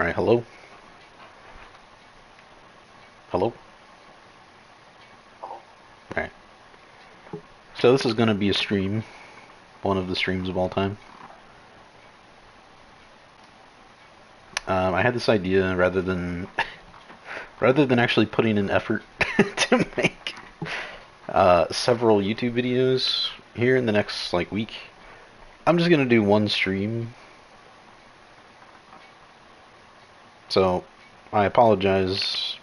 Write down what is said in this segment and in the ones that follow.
Alright, hello? Hello? Alright. So this is gonna be a stream. One of the streams of all time. I had this idea rather than actually putting in effort to make several YouTube videos here in the next week. I'm just gonna do one stream. So I apologize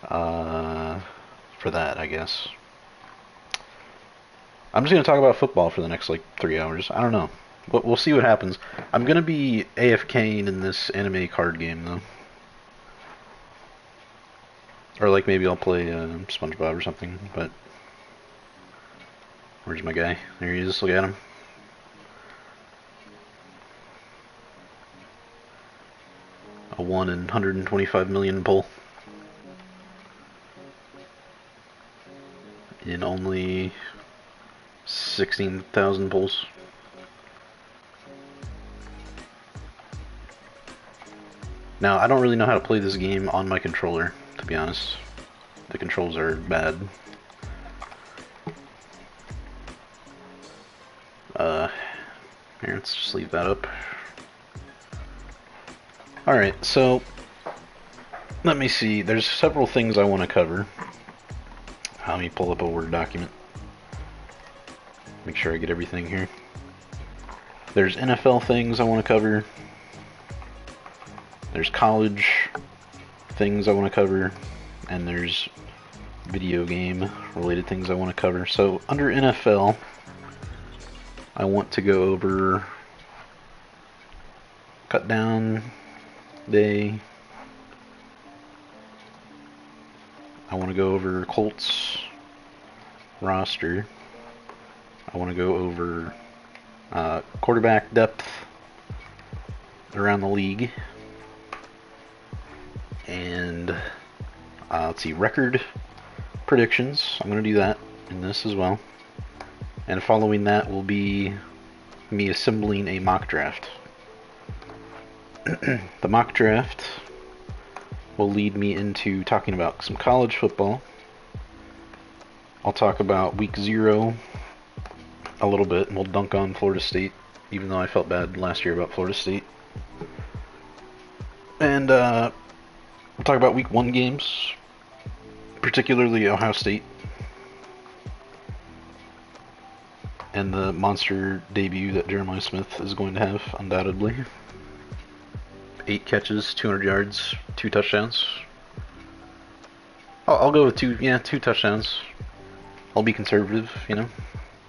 for that, I guess. I'm just gonna talk about football for the next 3 hours. I don't know. But we'll see what happens. I'm gonna be AFKing in this anime card game though. Or maybe I'll play SpongeBob or something, but where's my guy? There he is, look at him. A 1 in 125 million pull. In only 16,000 pulls. Now, I don't really know how to play this game on my controller, to be honest. The controls are bad. Here, let's just leave that up. Alright, so let me see. There's several things I want to cover. Let me pull up a Word document. Make sure I get everything here. There's NFL things I want to cover. There's college things I want to cover. And there's video game related things I want to cover. So under NFL, I want to go over cut down day. I want to go over Colts roster. I want to go over quarterback depth around the league. And let's see, record predictions. I'm going to do that in this as well. And following that will be me assembling a mock draft. The mock draft will lead me into talking about some college football. I'll talk about week 0 a little bit, and we'll dunk on Florida State, even though I felt bad last year about Florida State. And we'll talk about week 1 games, particularly Ohio State. And the monster debut that Jeremiah Smith is going to have, undoubtedly. 8 catches, 200 yards, 2 touchdowns. I'll go with 2 touchdowns. I'll be conservative, you know.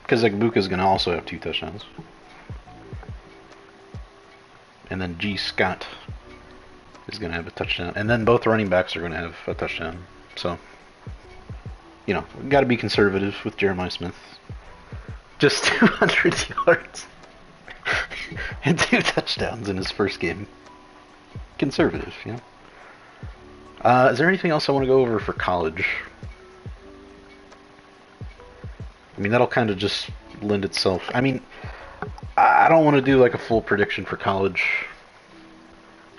Because Buka's going to also have 2 touchdowns. And then G. Scott is going to have a touchdown. And then both running backs are going to have a touchdown. So, you know, we've got to be conservative with Jeremiah Smith. Just 200 yards and 2 touchdowns in his first game. Conservative, you know. Is there anything else I want to go over for college? I mean, that'll kind of just lend itself. I mean, I don't want to do a full prediction for college.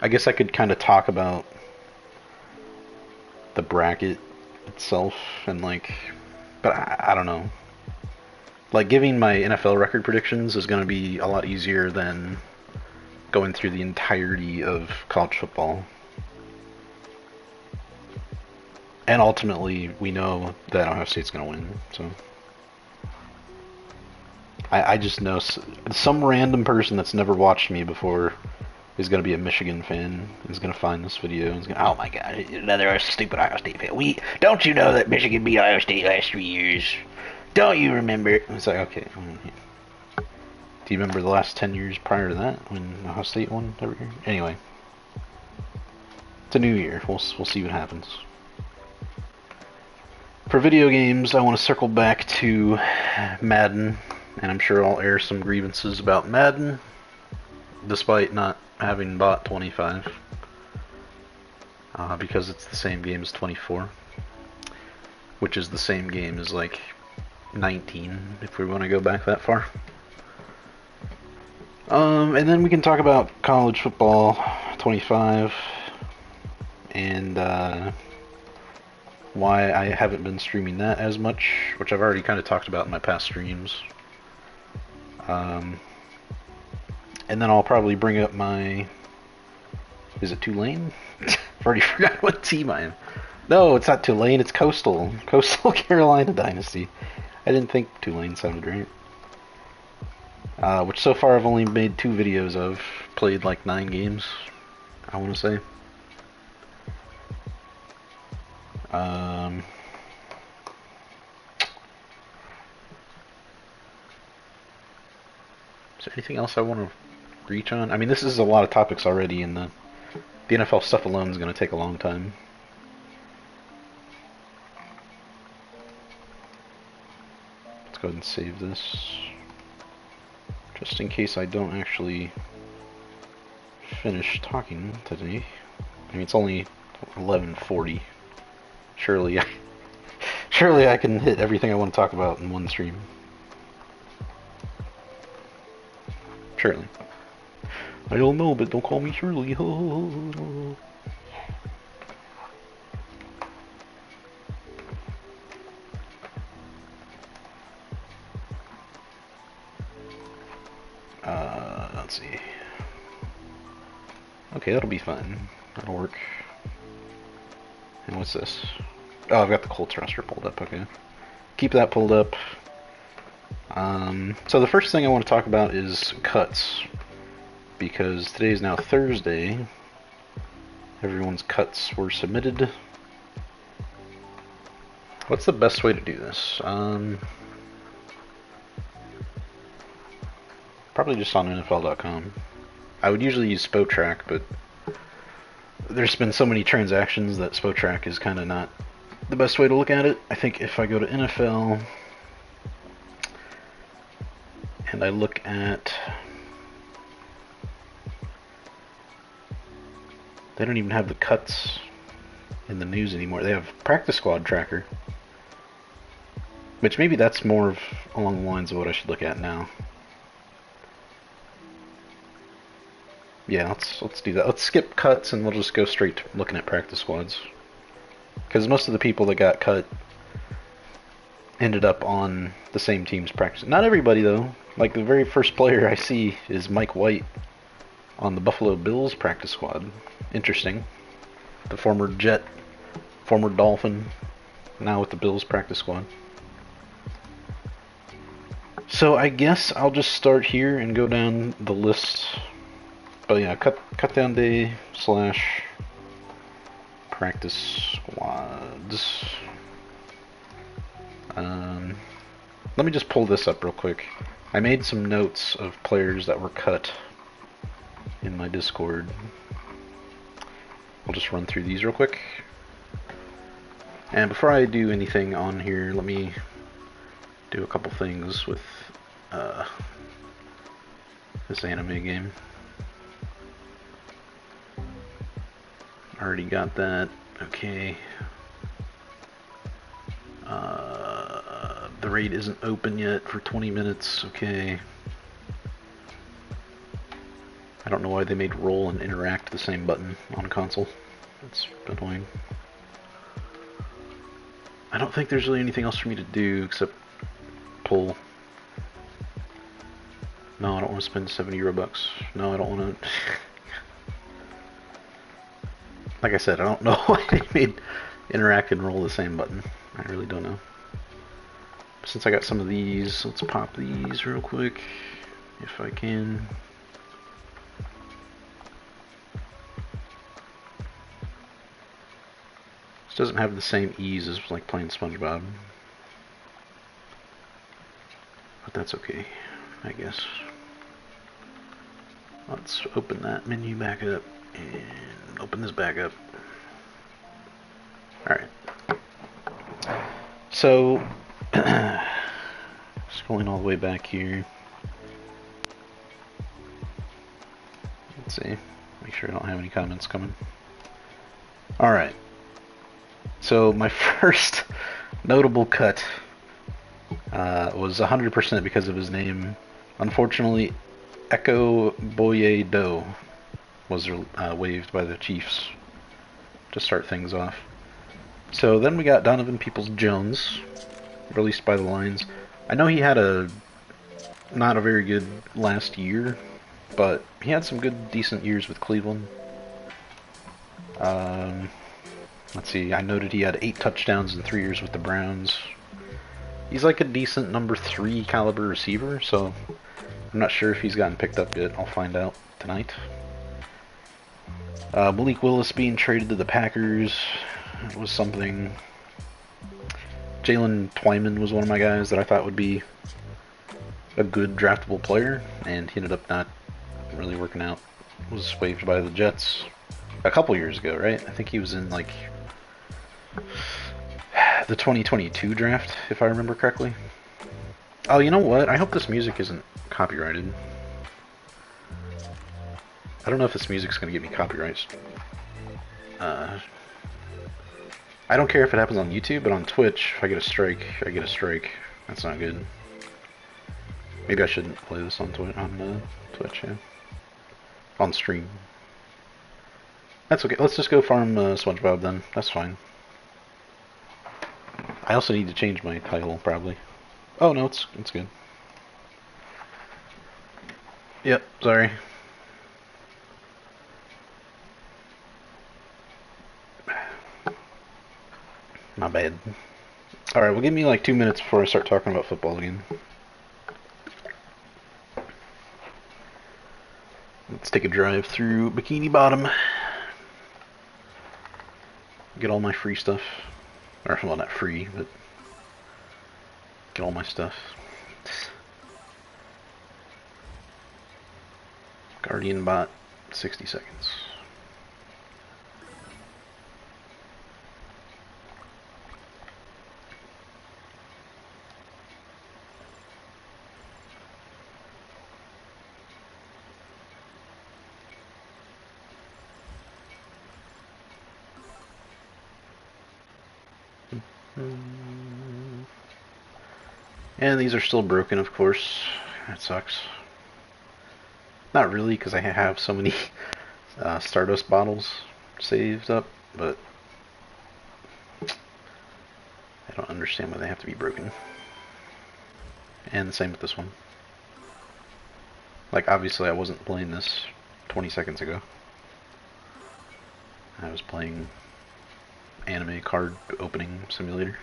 I guess I could kind of talk about the bracket itself and but I don't know. Giving my NFL record predictions is going to be a lot easier than going through the entirety of college football. And ultimately, we know that Ohio State's going to win, so I just know some random person that's never watched me before is going to be a Michigan fan, is going to find this video, and is going to, oh my god, another stupid Ohio State fan. Don't you know that Michigan beat Ohio State last 3 years? Don't you remember? It's okay. Do you remember the last 10 years prior to that when Ohio State won every year? Anyway, it's a new year. We'll see what happens. For video games, I want to circle back to Madden, and I'm sure I'll air some grievances about Madden, despite not having bought 25, because it's the same game as 24, which is the same game as 19, if we want to go back that far. And then we can talk about college football, 25 and why I haven't been streaming that as much, which I've already kind of talked about in my past streams. And then I'll probably bring up my... Is it Tulane? I've already forgot what team I am. No, it's not Tulane, it's Coastal. Coastal Carolina Dynasty. I didn't think Tulane sounded right. Which so far I've only made 2 videos of. Played like 9 games, I want to say. Is there anything else I want to reach on? I mean, this is a lot of topics already, and the NFL stuff alone is going to take a long time. Let's go ahead and save this, just in case I don't actually finish talking today. I mean, it's only 11:40. Surely I can hit everything I want to talk about in one stream. Surely. I don't know, but don't call me Shirley. Let's see. Okay, that'll be fun. That'll work. And what's this? Oh, I've got the Colts roster pulled up. Okay. Keep that pulled up. So the first thing I want to talk about is cuts. Because today is now Thursday. Everyone's cuts were submitted. What's the best way to do this? Probably just on NFL.com. I would usually use SpoTrack, but there's been so many transactions that SpoTrack is kind of not the best way to look at it. I think if I go to NFL and I look at... They don't even have the cuts in the news anymore. They have Practice Squad Tracker, which maybe that's more of along the lines of what I should look at now. Yeah, let's do that. Let's skip cuts and we'll just go straight to looking at practice squads. Because most of the people that got cut ended up on the same team's practice. Not everybody though. Like the very first player I see is Mike White on the Buffalo Bills practice squad. Interesting. The former Jet, former Dolphin, now with the Bills practice squad. So I guess I'll just start here and go down the list. But yeah, cut down day / practice squads. Let me just pull this up real quick. I made some notes of players that were cut in my Discord. I'll just run through these real quick. And before I do anything on here, let me do a couple things with this anime game. Already got that. Okay. The raid isn't open yet for 20 minutes. Okay. I don't know why they made roll and interact the same button on console. That's annoying. I don't think there's really anything else for me to do except pull. No, I don't want to spend 70 Robux. No, I don't want to. Like I said, I don't know why they made interact and roll the same button. I really don't know. Since I got some of these, let's pop these real quick, if I can. This doesn't have the same ease as like playing SpongeBob. But that's okay, I guess. Let's open that menu back up and open this back up. Alright. So, scrolling all the way back here. Let's see. Make sure I don't have any comments coming. Alright. So, my first notable cut was 100% because of his name. Unfortunately, Echo Boye Do. was waived by the Chiefs to start things off. So then we got Donovan Peoples-Jones, released by the Lions. I know he had not a very good last year, but he had some good, decent years with Cleveland. Let's see, I noted he had 8 touchdowns in 3 years with the Browns. He's like a decent number 3 caliber receiver, so I'm not sure if he's gotten picked up yet. I'll find out tonight. Malik Willis being traded to the Packers was something. Jalen Twyman was one of my guys that I thought would be a good draftable player, and he ended up not really working out. Was waived by the Jets a couple years ago, right? I think he was in like the 2022 draft, if I remember correctly. Oh, you know what? I hope this music isn't copyrighted. I don't know if this music's gonna get me copyrights. I don't care if it happens on YouTube, but on Twitch, if I get a strike, I get a strike. That's not good. Maybe I shouldn't play this on Twitch, yeah. On stream. That's okay. Let's just go farm SpongeBob then. That's fine. I also need to change my title, probably. Oh, no, it's good. Yep, sorry. My bad. Alright, well, give me like 2 minutes before I start talking about football again. Let's take a drive through Bikini Bottom. Get all my free stuff. Or, well, not free, but get all my stuff. Guardian bot, 60 seconds. And these are still broken, of course. That sucks. Not really, because I have so many Stardust bottles saved up, but I don't understand why they have to be broken. And the same with this one. Like, obviously I wasn't playing this 20 seconds ago. I was playing anime card opening simulator.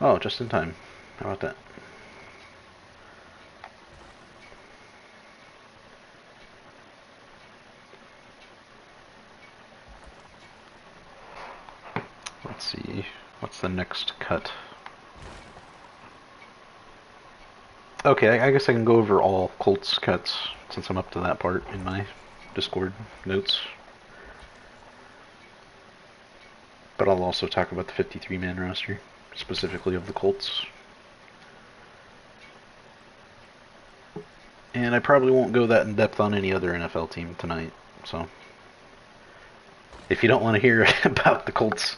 Oh, just in time. How about that? Let's see. What's the next cut? Okay, I guess I can go over all Colts cuts since I'm up to that part in my Discord notes. But I'll also talk about the 53-man roster, specifically of the Colts. And I probably won't go that in depth on any other NFL team tonight, so if you don't want to hear about the Colts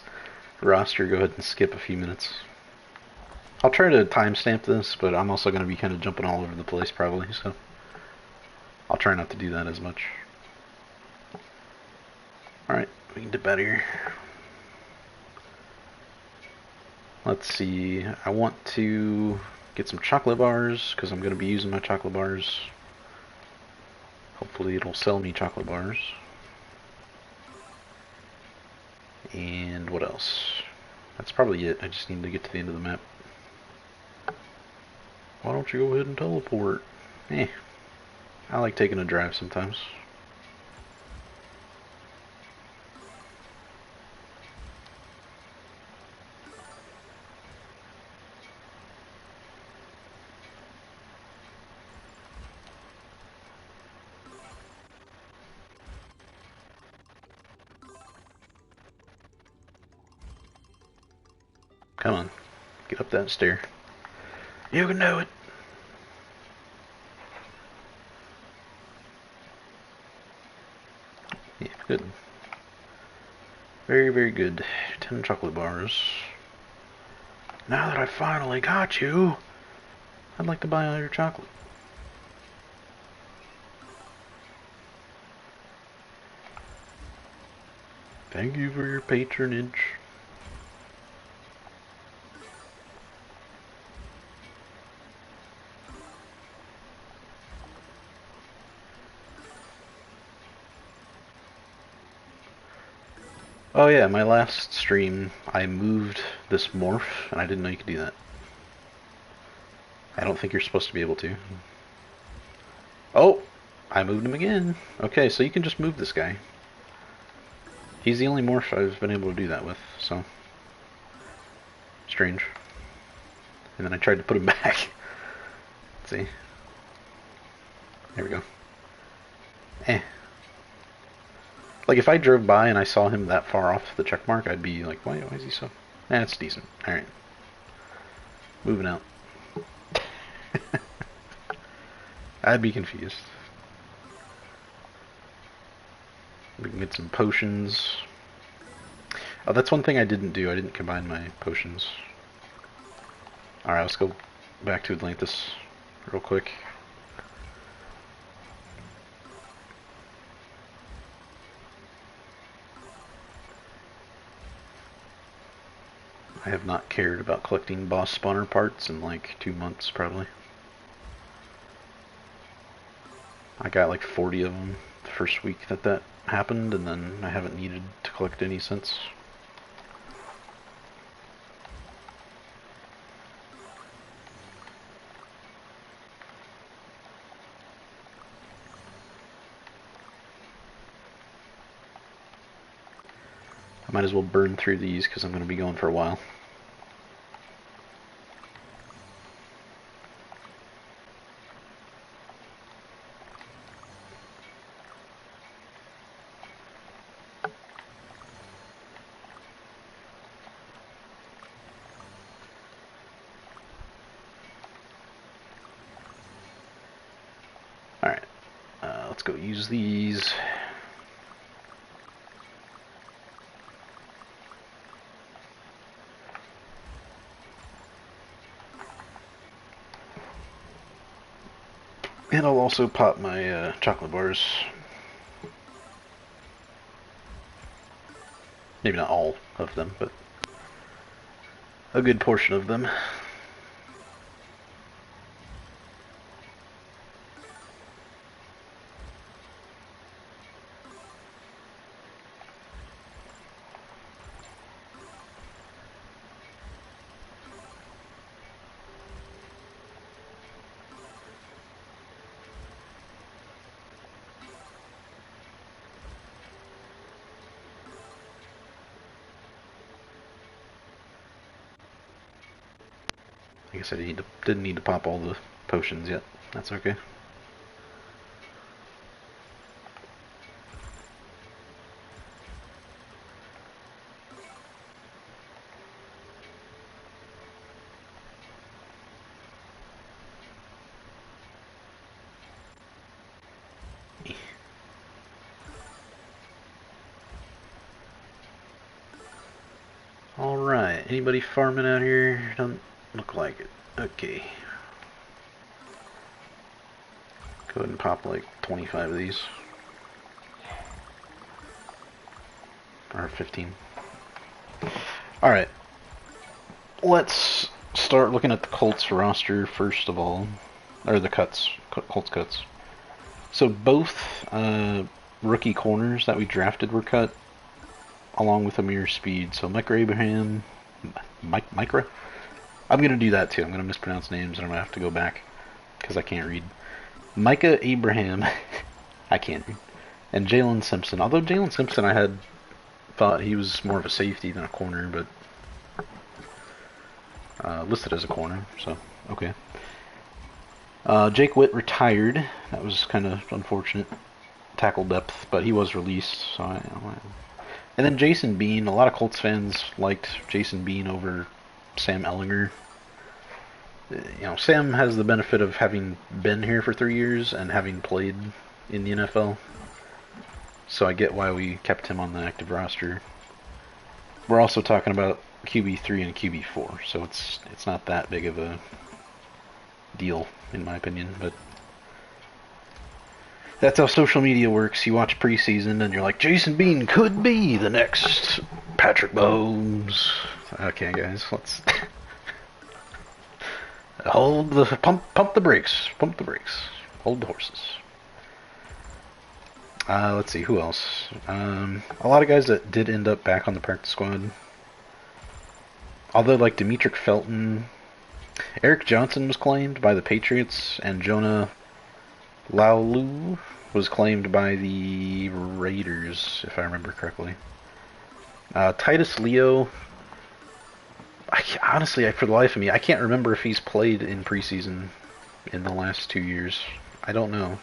roster, go ahead and skip a few minutes. I'll try to timestamp this, but I'm also going to be kind of jumping all over the place probably, so I'll try not to do that as much. Alright, we can dip out of here. Let's see, I want to get some chocolate bars, because I'm going to be using my chocolate bars. Hopefully it'll sell me chocolate bars. And what else? That's probably it. I just need to get to the end of the map. Why don't you go ahead and teleport? I like taking a drive sometimes. Come on, get up that stair. You can do it. Yeah, good. Very, very good. 10 chocolate bars. Now that I finally got you, I'd like to buy all your chocolate. Thank you for your patronage. Oh yeah, my last stream, I moved this morph, and I didn't know you could do that. I don't think you're supposed to be able to. Oh! I moved him again. Okay, so you can just move this guy. He's the only morph I've been able to do that with, so... Strange. And then I tried to put him back. Let's see. There we go. Eh. Like, if I drove by and I saw him that far off the check mark, I'd be like, why is he so... Eh, it's decent. Alright. Moving out. I'd be confused. We can get some potions. Oh, that's one thing I didn't do. I didn't combine my potions. Alright, let's go back to Atlantis real quick. I have not cared about collecting boss spawner parts in like 2 months, probably. I got like 40 of them the first week that happened, and then I haven't needed to collect any since. I might as well burn through these because I'm going to be going for a while. Alright, let's go use these. And I'll also pop my chocolate bars. Maybe not all of them, but a good portion of them. I guess I didn't need to pop all the potions yet. That's okay. Alright, anybody farming out here? Doesn't look like it. Okay. Go ahead and pop like 25 of these. Or 15. Alright. Let's start looking at the Colts roster first of all. Or the cuts. Colts cuts. So both rookie corners that we drafted were cut, along with Amir Speed. So Micah Abraham... Micah? I'm going to do that too. I'm going to mispronounce names and I'm going to have to go back because I can't read. Micah Abraham, I can't read. And Jalen Simpson. Although Jalen Simpson, I had thought he was more of a safety than a corner, but listed as a corner, so okay. Jake Witt retired. That was kind of unfortunate. Tackle depth, but he was released. So and then Jason Bean. A lot of Colts fans liked Jason Bean over Sam Ellinger. You know, Sam has the benefit of having been here for 3 years and having played in the NFL. So I get why we kept him on the active roster. We're also talking about QB3 and QB4, so it's not that big of a deal, in my opinion. But That's how social media works. You watch preseason and you're like, Jason Bean could be the next Patrick Mahomes. Okay, guys, let's hold the pump the brakes, hold the horses. Let's see who else. A lot of guys that did end up back on the practice squad. Although, like Demetric Felton, Eric Johnson was claimed by the Patriots, and Jonah Laulu was claimed by the Raiders, if I remember correctly. Titus Leo, honestly, for the life of me, I can't remember if he's played in preseason in the last 2 years. I don't know.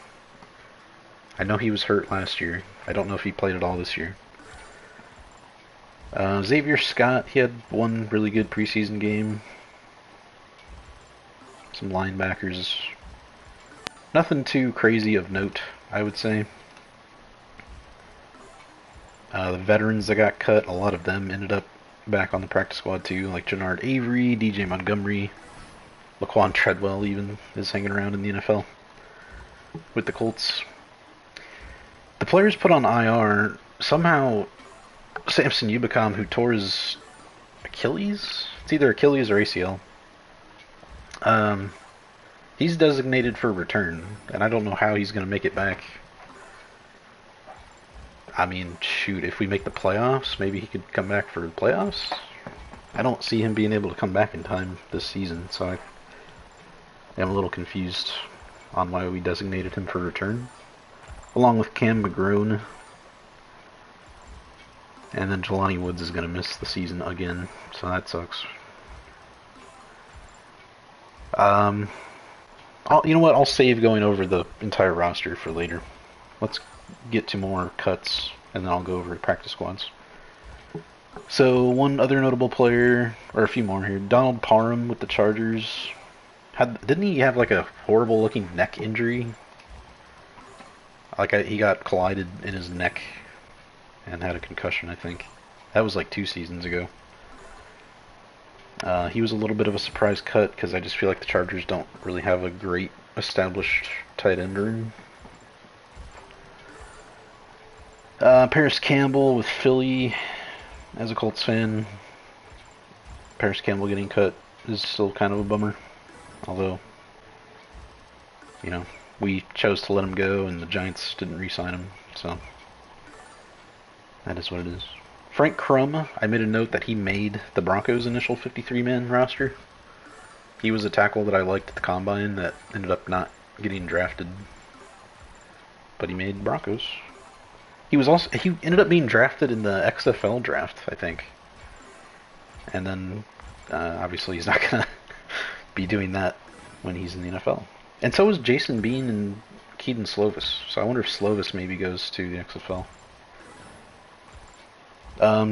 I know he was hurt last year. I don't know if he played at all this year. Xavier Scott, he had one really good preseason game. Some linebackers. Nothing too crazy of note, I would say. The veterans that got cut, a lot of them ended up back on the practice squad too, like Jannard Avery, DJ Montgomery, Laquan Treadwell even is hanging around in the NFL with the Colts. The players put on IR, somehow Samson Ubicom, who tore his Achilles? It's either Achilles or ACL. He's designated for return, and I don't know how he's going to make it back. I mean, shoot, if we make the playoffs, maybe he could come back for the playoffs? I don't see him being able to come back in time this season, so I am a little confused on why we designated him for return. Along with Cam McGrone. And then Jelani Woods is going to miss the season again, so that sucks. You know what? I'll save going over the entire roster for later. Let's get to more cuts, and then I'll go over practice squads. So, one other notable player, or a few more here. Donald Parham with the Chargers. Didn't he have like a horrible-looking neck injury? He got collided in his neck and had a concussion, I think. That was like 2 seasons ago. He was a little bit of a surprise cut because I just feel like the Chargers don't really have a great established tight end room. Paris Campbell with Philly. As a Colts fan, Paris Campbell getting cut is still kind of a bummer. Although, you know, we chose to let him go and the Giants didn't re-sign him, so that is what it is. Frank Crum, I made a note that he made the Broncos' initial 53-man roster. He was a tackle that I liked at the Combine that ended up not getting drafted, but he made Broncos. He ended up being drafted in the XFL draft, I think. And then, obviously, he's not going to be doing that when he's in the NFL. And so is Jason Bean and Keaton Slovis. So I wonder if Slovis maybe goes to the XFL.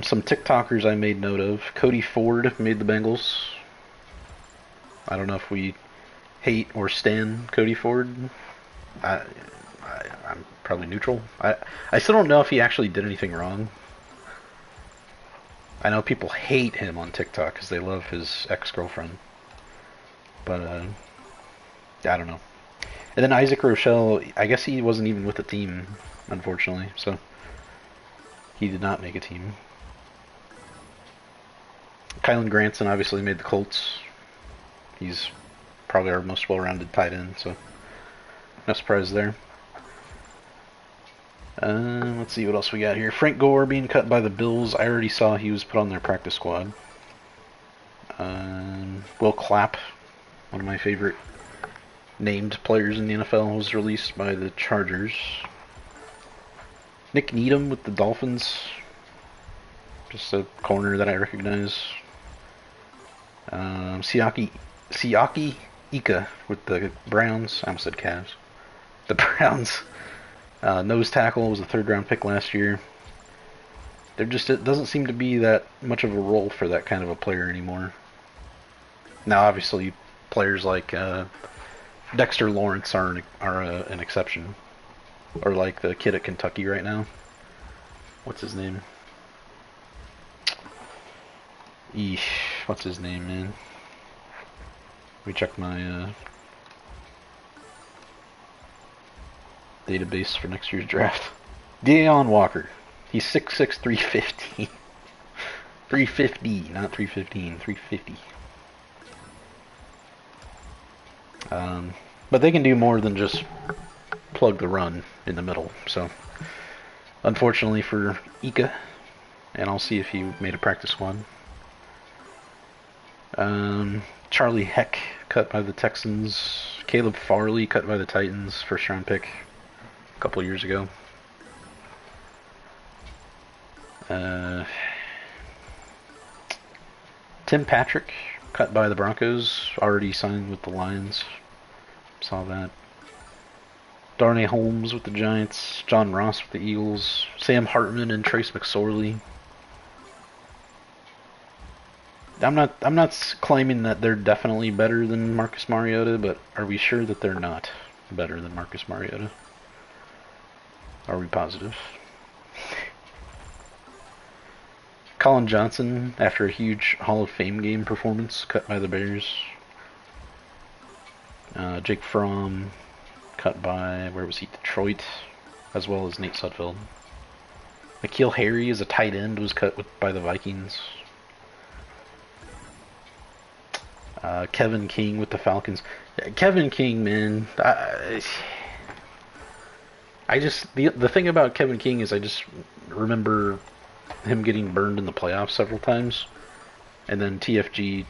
Some TikTokers I made note of. Cody Ford made the Bengals. I don't know if we hate or stan Cody Ford. I'm probably neutral. I still don't know if he actually did anything wrong. I know people hate him on TikTok because they love his ex-girlfriend. But, I don't know. And then Isaac Rochelle, I guess he wasn't even with the team, unfortunately, so he did not make a team. Kylan Granson obviously made the Colts. He's probably our most well-rounded tight end, so no surprise there. Let's see what else we got here. Frank Gore being cut by the Bills. I already saw he was put on their practice squad. Will Clapp, one of my favorite named players in the NFL, was released by the Chargers. Nick Needham with the Dolphins. Just a corner that I recognize. Siaki Ika with the Browns. I almost said Cavs. The Browns. Nose tackle was a 3rd-round pick last year. It doesn't seem to be that much of a role for that kind of a player anymore. Now, obviously, players like Dexter Lawrence are an exception. Or like the kid at Kentucky right now. What's his name? Eesh. What's his name, man? Let me check my... database for next year's draft. Deion Walker. He's 6'6", 350. 350, not 315, 350. But they can do more than just plug the run in the middle. So, unfortunately for Ika, and I'll see if he made a practice squad. Charlie Heck cut by the Texans. Caleb Farley cut by the Titans, first round pick a couple years ago. Tim Patrick cut by the Broncos, already signed with the Lions. Saw that. Darnay Holmes with the Giants. John Ross with the Eagles. Sam Hartman and Trace McSorley. I'm not claiming that they're definitely better than Marcus Mariota, but are we sure that they're not better than Marcus Mariota? Are we positive? Colin Johnson, after a huge Hall of Fame game performance, cut by the Bears. Jake Fromm, cut by, where was he? Detroit, as well as Nate Sudfeld. N'Keal Harry, as a tight end, was cut by the Vikings. Kevin King with the Falcons. Kevin King, man, I just the thing about Kevin King is I just remember him getting burned in the playoffs several times, and then TFG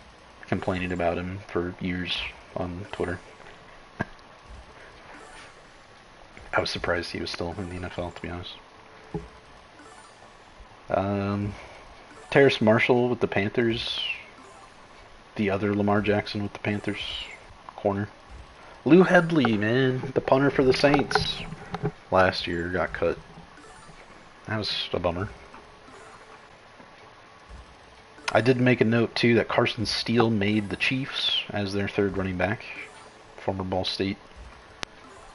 complaining about him for years on Twitter. I was surprised he was still in the NFL, to be honest. Terrace Marshall with the Panthers. The other Lamar Jackson with the Panthers corner. Lou Hedley, man, the punter for the Saints last year, got cut. That was a bummer. I did make a note too that Carson Steele made the Chiefs as their third running back. Former Ball State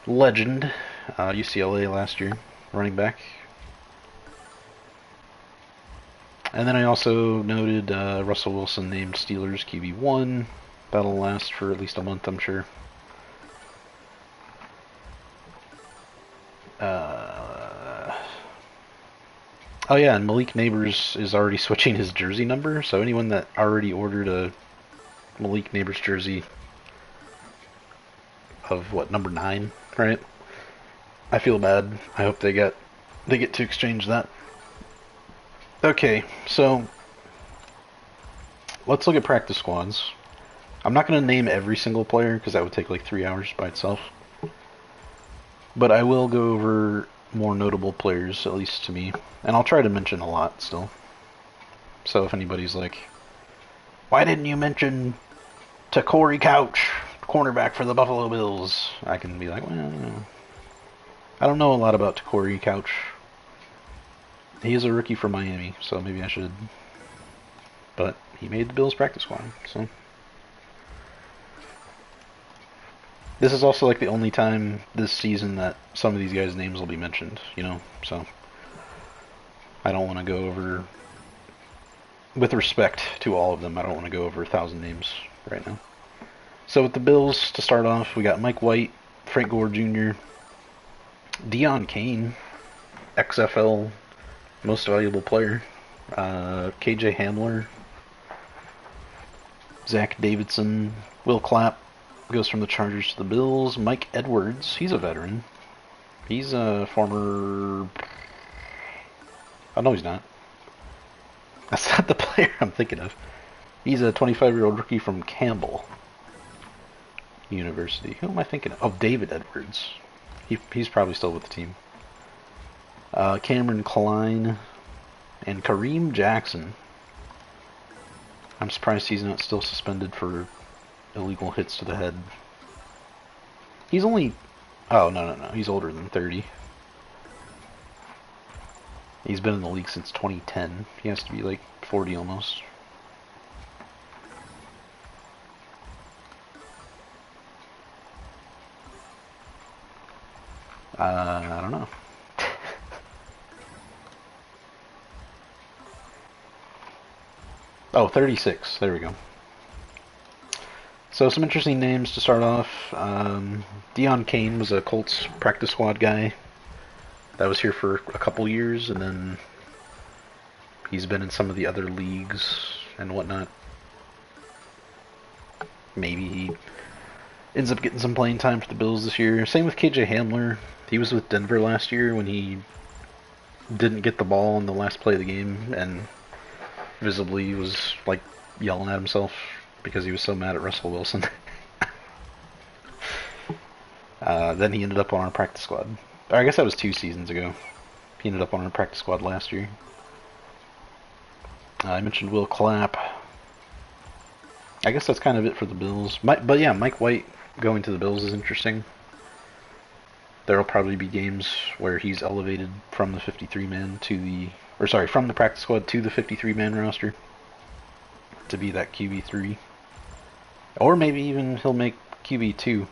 legend, UCLA last year, running back. And then I also noted Russell Wilson named Steelers QB1. That'll last for at least a month, I'm sure. Oh yeah, and Malik Neighbors is already switching his jersey number, so anyone that already ordered a Malik Neighbors jersey of what, number 9, right? I feel bad. I hope they get to exchange that. Okay, so let's look at practice squads. I'm not going to name every single player because that would take like 3 hours by itself. But I will go over more notable players, at least to me. And I'll try to mention a lot still. So if anybody's like, why didn't you mention Corey Couch, cornerback for the Buffalo Bills? I can be like, well, I don't know a lot about Corey Couch. He is a rookie from Miami, so maybe I should. But he made the Bills practice squad, so. This is also like the only time this season that some of these guys' names will be mentioned, you know, so. I don't want to go over, with respect to all of them, I don't want to go over 1,000 names right now. So with the Bills, to start off, we got Mike White, Frank Gore Jr., Deion Kane, XFL Most Valuable Player, KJ Hamler, Zach Davidson, Will Clapp goes from the Chargers to the Bills, Mike Edwards, he's a veteran. He's a former... Oh, no, he's not. That's not the player I'm thinking of. He's a 25-year-old rookie from Campbell University. Who am I thinking of? Oh, David Edwards. He's probably still with the team. Cameron Klein and Kareem Jackson. I'm surprised he's not still suspended for illegal hits to the head. He's only... Oh, no. He's older than 30. He's been in the league since 2010. He has to be like 40 almost. I don't know. Oh, 36. There we go. So some interesting names to start off. Deion Kane was a Colts practice squad guy that was here for a couple years, and then he's been in some of the other leagues and whatnot. Maybe he ends up getting some playing time for the Bills this year. Same with KJ Hamler. He was with Denver last year when he didn't get the ball in the last play of the game and visibly was like yelling at himself because he was so mad at Russell Wilson. Then he ended up on our practice squad. Or I guess that was 2 seasons ago. He ended up on our practice squad last year. I mentioned Will Clapp. I guess that's kind of it for the Bills. But yeah, Mike White going to the Bills is interesting. There'll probably be games where he's elevated from the 53-man to the... Or sorry, from the practice squad to the 53-man roster to be that QB3. Or maybe even he'll make QB2.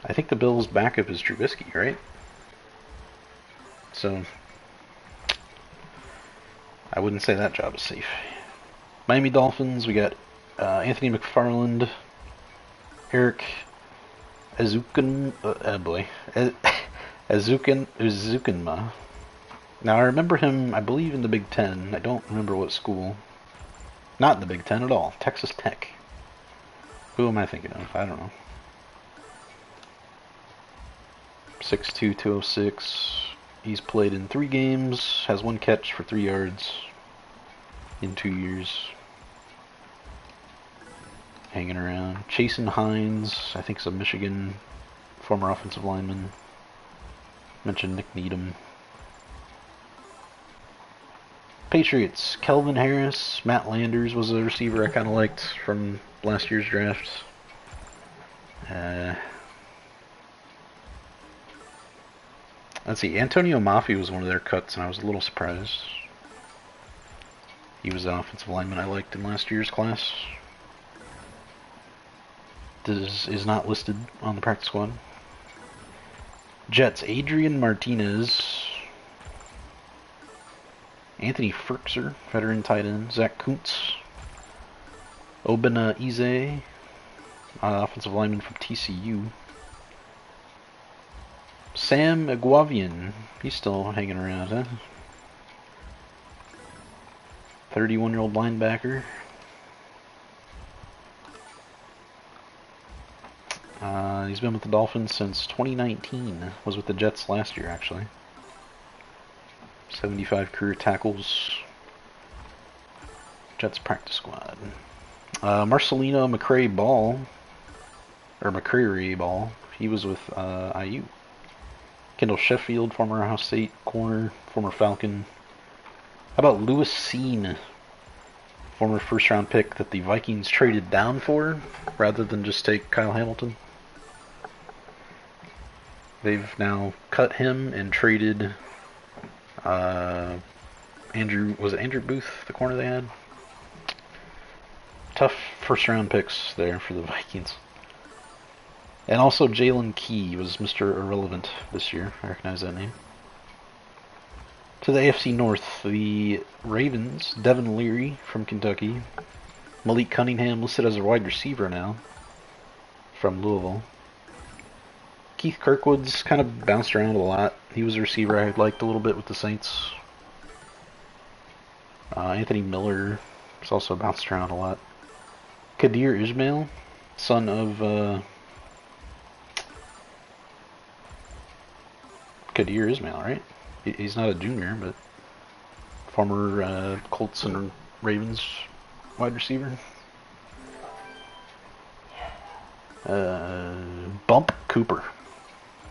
I think the Bills' backup is Trubisky, right? So, I wouldn't say that job is safe. Miami Dolphins, we got Anthony McFarland, Eric Azukanma. Now I remember him, I believe, in the Big Ten. I don't remember what school. Not in the Big Ten at all. Texas Tech. Who am I thinking of? I don't know. 6'2", 206. He's played in 3 games, has 1 catch for 3 yards in 2 years. Hanging around. Chasen Hines, I think is a Michigan former offensive lineman. Mentioned Nick Needham. Patriots, Kelvin Harris, Matt Landers was a receiver I kind of liked from last year's draft. Let's see, Antonio Mafi was one of their cuts, and I was a little surprised. He was an offensive lineman I liked in last year's class. This is not listed on the practice squad. Jets, Adrian Martinez. Anthony Firkser, veteran tight end. Zach Kuntz. Obina Ize, offensive lineman from TCU. Sam Aguavian, he's still hanging around, huh? 31-year-old linebacker. He's been with the Dolphins since 2019. Was with the Jets last year, actually. 75 career tackles. Jets practice squad. Marcelino McCrary-Ball. He was with IU. Kendall Sheffield, former Ohio State corner, former Falcon. How about Lewis Seen, former first-round pick that the Vikings traded down for, rather than just take Kyle Hamilton? They've now cut him and traded Andrew Booth, the corner they had? Tough first-round picks there for the Vikings. And also Jalen Key was Mr. Irrelevant this year. I recognize that name. To the AFC North, the Ravens, Devin Leary from Kentucky. Malik Cunningham listed as a wide receiver now from Louisville. Keith Kirkwood's kind of bounced around a lot. He was a receiver I liked a little bit with the Saints. Anthony Miller has also bounced around a lot. Kadir Ismail, son of Kadir Ismail, right? He's not a junior, but former Colts and Ravens wide receiver. Bump Cooper.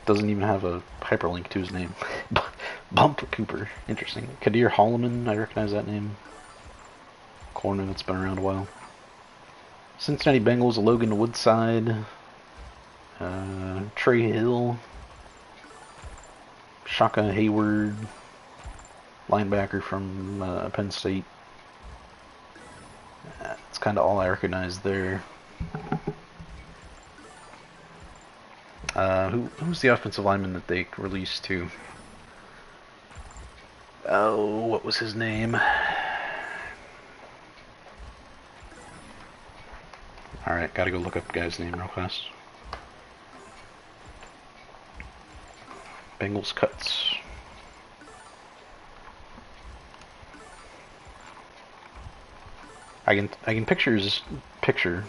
Doesn't even have a hyperlink to his name. Bump Cooper. Interesting. Kadir Holloman, I recognize that name. Corner that's been around a while. Cincinnati Bengals, Logan Woodside. Trey Hill. Shaka Hayward. Linebacker from Penn State. That's kind of all I recognize there. Who's the offensive lineman that they released to? Oh, what was his name? Alright, gotta go look up the guy's name real fast. Bengals cuts. I can picture his picture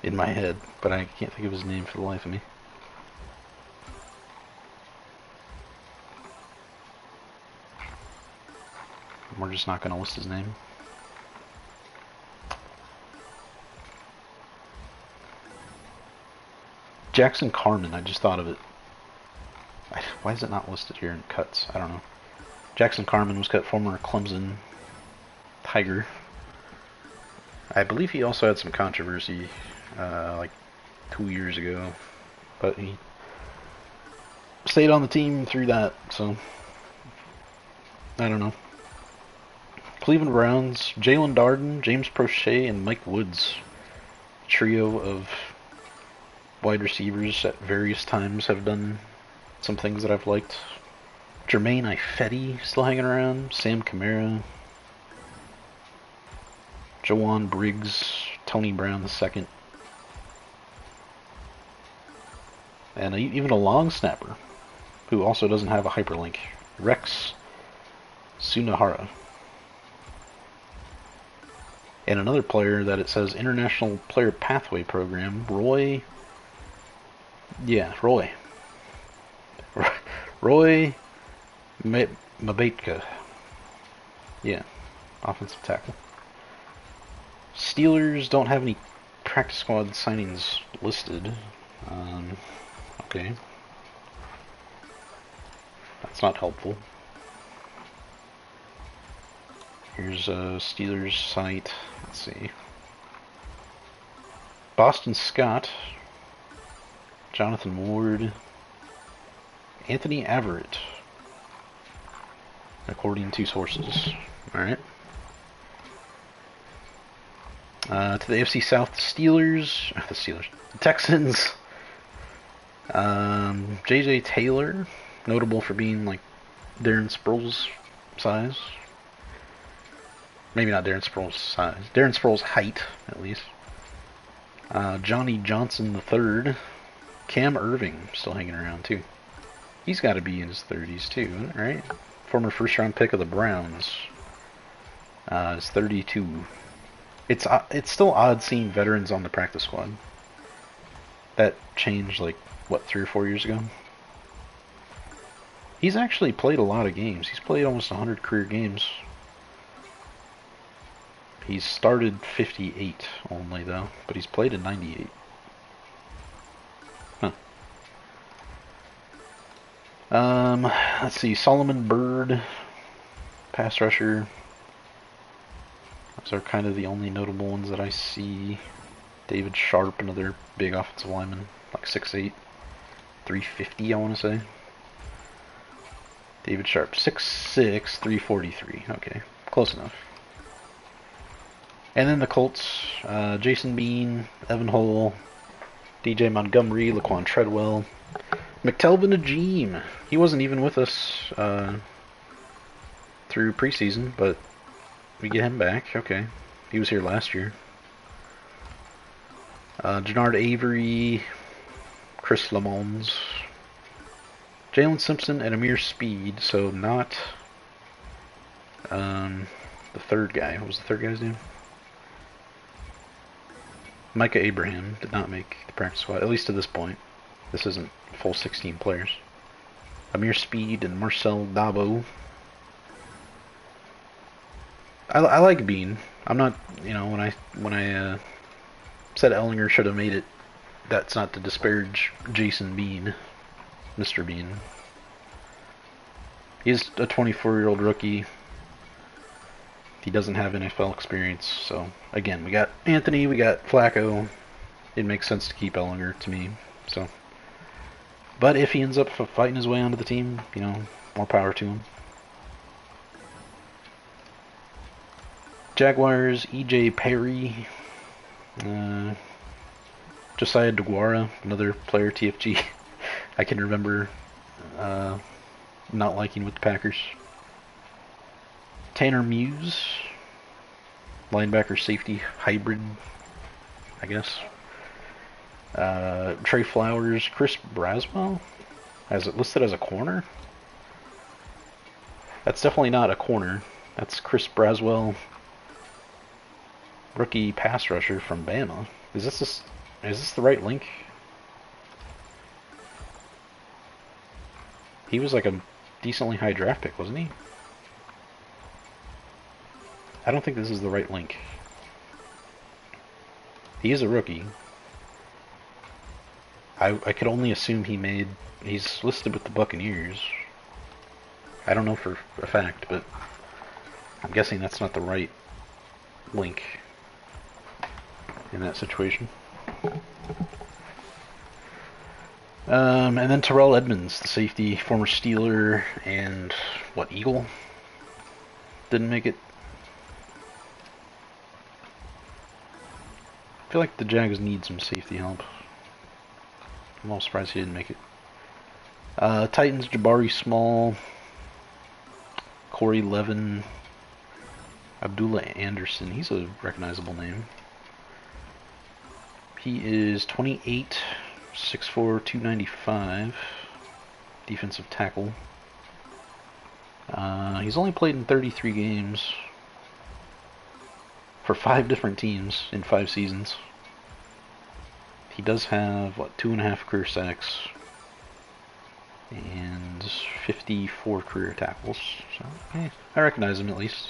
in my head, but I can't think of his name for the life of me. We're just not going to list his name. Jackson Carman, I just thought of it. Why is it not listed here in cuts? I don't know. Jackson Carman was cut, former Clemson Tiger. I believe he also had some controversy like 2 years ago, but he stayed on the team through that, so I don't know. Cleveland Browns, Jalen Darden, James Prochet, and Mike Woods. Trio of wide receivers at various times have done some things that I've liked. Jermaine Ifedi still hanging around. Sam Kamara. Jawan Briggs. Tony Brown II. And even a long snapper who also doesn't have a hyperlink. Rex Sunahara. And another player that it says International Player Pathway Program, Roy. Yeah, Roy. Roy Mabetka. Yeah, offensive tackle. Steelers don't have any practice squad signings listed. Okay. That's not helpful. Here's a Steelers site. Let's see. Boston Scott. Jonathan Ward. Anthony Averett. According to sources. Alright. To the AFC South, the Texans. J.J. Taylor. Notable for being like Darren Sproles' size. Maybe not Darren Sproles' size. Darren Sproles' height, at least. Johnny Johnson III. Cam Irving, still hanging around, too. He's got to be in his 30s, too, right? Former first-round pick of the Browns. Is 32. It's still odd seeing veterans on the practice squad. That changed, like, what, 3 or 4 years ago? He's actually played a lot of games. He's played almost 100 career games. He's started 58 only, though, but he's played in 98. Huh. Let's see, Solomon Byrd, pass rusher. Those are kind of the only notable ones that I see. David Sharp, another big offensive lineman, like 6'8", 350, I want to say. David Sharp, 6'6", 343. Okay, close enough. And then the Colts, Jason Bean, Evan Hull, DJ Montgomery, Laquan Treadwell, McTelvin Ajim. He wasn't even with us through preseason, but we get him back. Okay, he was here last year. Jannard Avery, Chris Lamons, Jalen Simpson, and Amir Speed. So not the third guy. What was the third guy's name? Micah Abraham did not make the practice squad, at least to this point. This isn't full 16 players. Amir Speed and Marcel Dabo. I like Bean. I'm not, when I said Ellinger should have made it, that's not to disparage Jason Bean, Mr. Bean. He's a 24-year-old rookie. He doesn't have NFL experience, so again, we got Anthony, we got Flacco. It makes sense to keep Ellinger to me. So, but if he ends up fighting his way onto the team, more power to him. Jaguars, E.J. Perry, Josiah DeGuara, another player TFG. I can remember not liking with the Packers. Tanner Muse, linebacker safety hybrid, I guess. Trey Flowers, Chris Braswell, has it listed as a corner. That's definitely not a corner. That's Chris Braswell, rookie pass rusher from Bama. Is this the right link? He was like a decently high draft pick, wasn't he? I don't think this is the right link. He is a rookie. I could only assume he's listed with the Buccaneers. I don't know for a fact, but I'm guessing that's not the right link in that situation. And then Terrell Edmonds, the safety, former Steeler, and what, Eagle? Didn't make it. I feel like the Jags need some safety help. I'm all surprised he didn't make it. Titans, Jabari Small, Corey Levin, Abdullah Anderson. He's a recognizable name. He is 28, 6'4", 295, defensive tackle. He's only played in 33 games for 5 different teams in 5 seasons. He does have, what, 2.5 career sacks and 54 career tackles. So, I recognize him at least.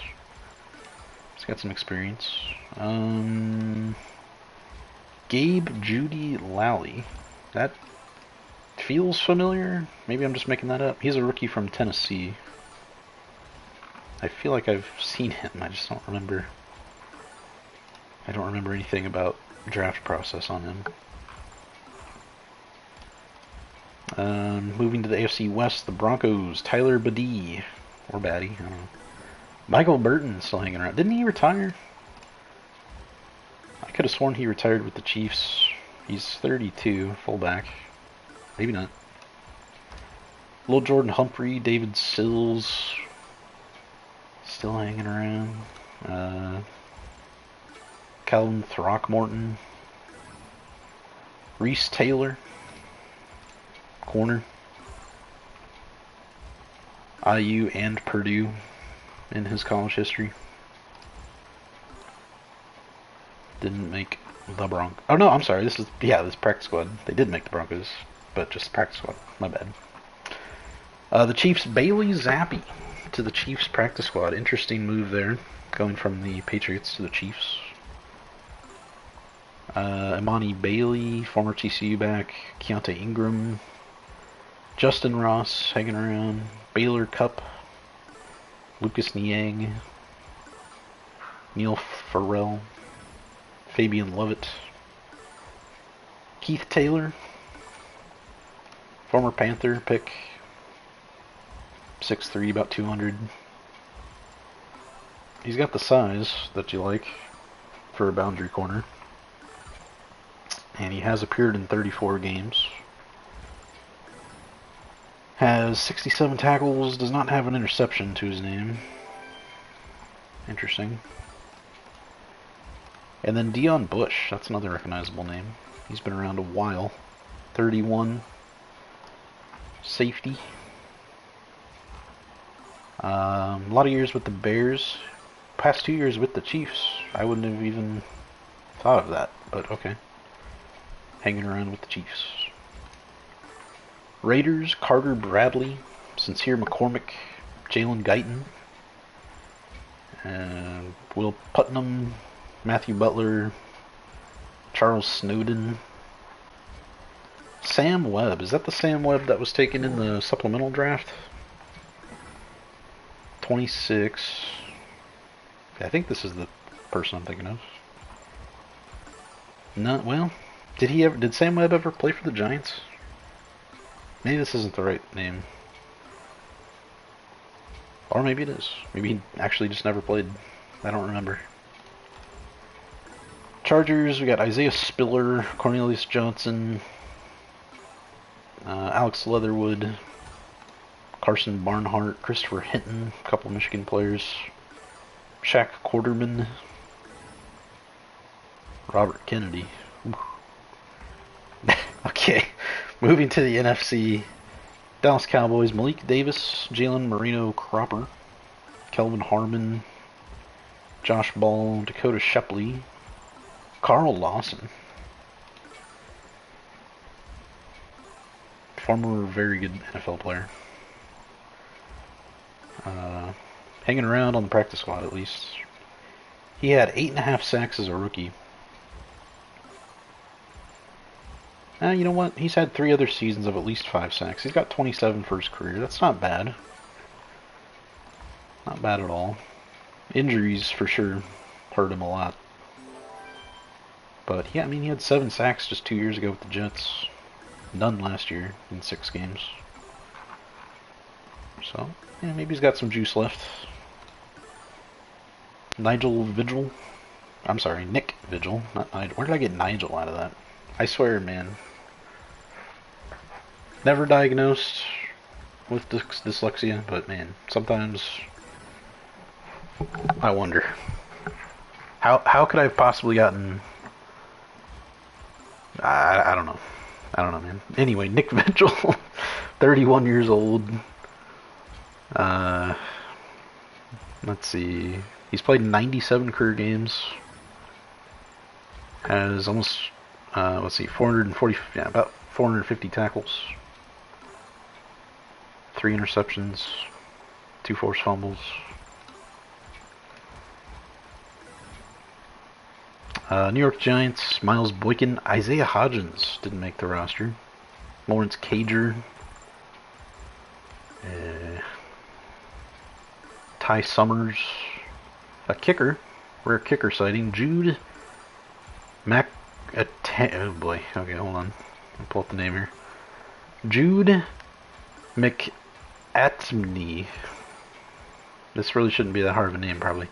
He's got some experience. Gabe Judy Lally. That feels familiar. Maybe I'm just making that up. He's a rookie from Tennessee. I feel like I've seen him. I just don't remember. I don't remember anything about draft process on him. Moving to the AFC West, the Broncos, Tyler Badie, or Batty, I don't know. Michael Burton still hanging around. Didn't he retire? I could have sworn he retired with the Chiefs. He's 32, fullback. Maybe not. Lil Jordan Humphrey, David Sills, still hanging around. Calvin Throckmorton, Reese Taylor, corner. IU and Purdue in his college history. Didn't make the Broncos. Oh no, I'm sorry. This is practice squad. They did make the Broncos, but just practice squad. My bad. The Chiefs, Bailey Zappi to the Chiefs practice squad. Interesting move there, going from the Patriots to the Chiefs. Imani Bailey, former TCU back. Keontae Ingram. Justin Ross hanging around. Baylor Cup. Lucas Niang. Neil Farrell. Fabian Lovett. Keith Taylor. Former Panther pick. 6'3", about 200. He's got the size that you like for a boundary corner. And he has appeared in 34 games. Has 67 tackles, does not have an interception to his name. Interesting. And then Dion Bush, that's another recognizable name. He's been around a while. 31. Safety. A lot of years with the Bears. Past 2 years with the Chiefs. I wouldn't have even thought of that, but okay. Hanging around with the Chiefs. Raiders, Carter Bradley, Sincere McCormick, Jalen Guyton, Will Putnam, Matthew Butler, Charles Snowden, Sam Webb. Is that the Sam Webb that was taken in the supplemental draft? 26. I think this is the person I'm thinking of. No, well, did Sam Webb ever play for the Giants? Maybe this isn't the right name. Or maybe it is. Maybe he actually just never played. I don't remember. Chargers, we got Isaiah Spiller, Cornelius Johnson, Alex Leatherwood, Carson Barnhart, Christopher Hinton, a couple Michigan players, Shaq Quarterman, Robert Kennedy. Ooh. Okay, moving to the NFC. Dallas Cowboys, Malik Davis, Jalen Marino Cropper, Kelvin Harmon, Josh Ball, Dakota Shepley, Carl Lawson. Former very good NFL player. Hanging around on the practice squad at least. He had 8.5 sacks as a rookie. You know what? He's had 3 other seasons of at least 5 sacks. He's got 27 for his career. That's not bad. Not bad at all. Injuries for sure hurt him a lot. But yeah, I mean, he had 7 sacks just 2 years ago with the Jets. None last year in 6 games. So, yeah, maybe he's got some juice left. Nigel Vigil. I'm sorry, Nick Vigil, not Nigel. Where did I get Nigel out of that? I swear, man. Never diagnosed with dyslexia, but man, sometimes I wonder. How could I have possibly gotten... I don't know. I don't know, man. Anyway, Nick Vigil, 31 years old. Let's see. He's played 97 career games. Has almost, let's see, 440, yeah, about 450 tackles. 3 interceptions. 2 forced fumbles. New York Giants, Miles Boykin, Isaiah Hodgins didn't make the roster. Lawrence Cager. Ty Summers. A kicker. Rare kicker sighting. Jude oh boy. Okay, hold on. I'll pull up the name here. Jude McAtmney. This really shouldn't be that hard of a name, probably.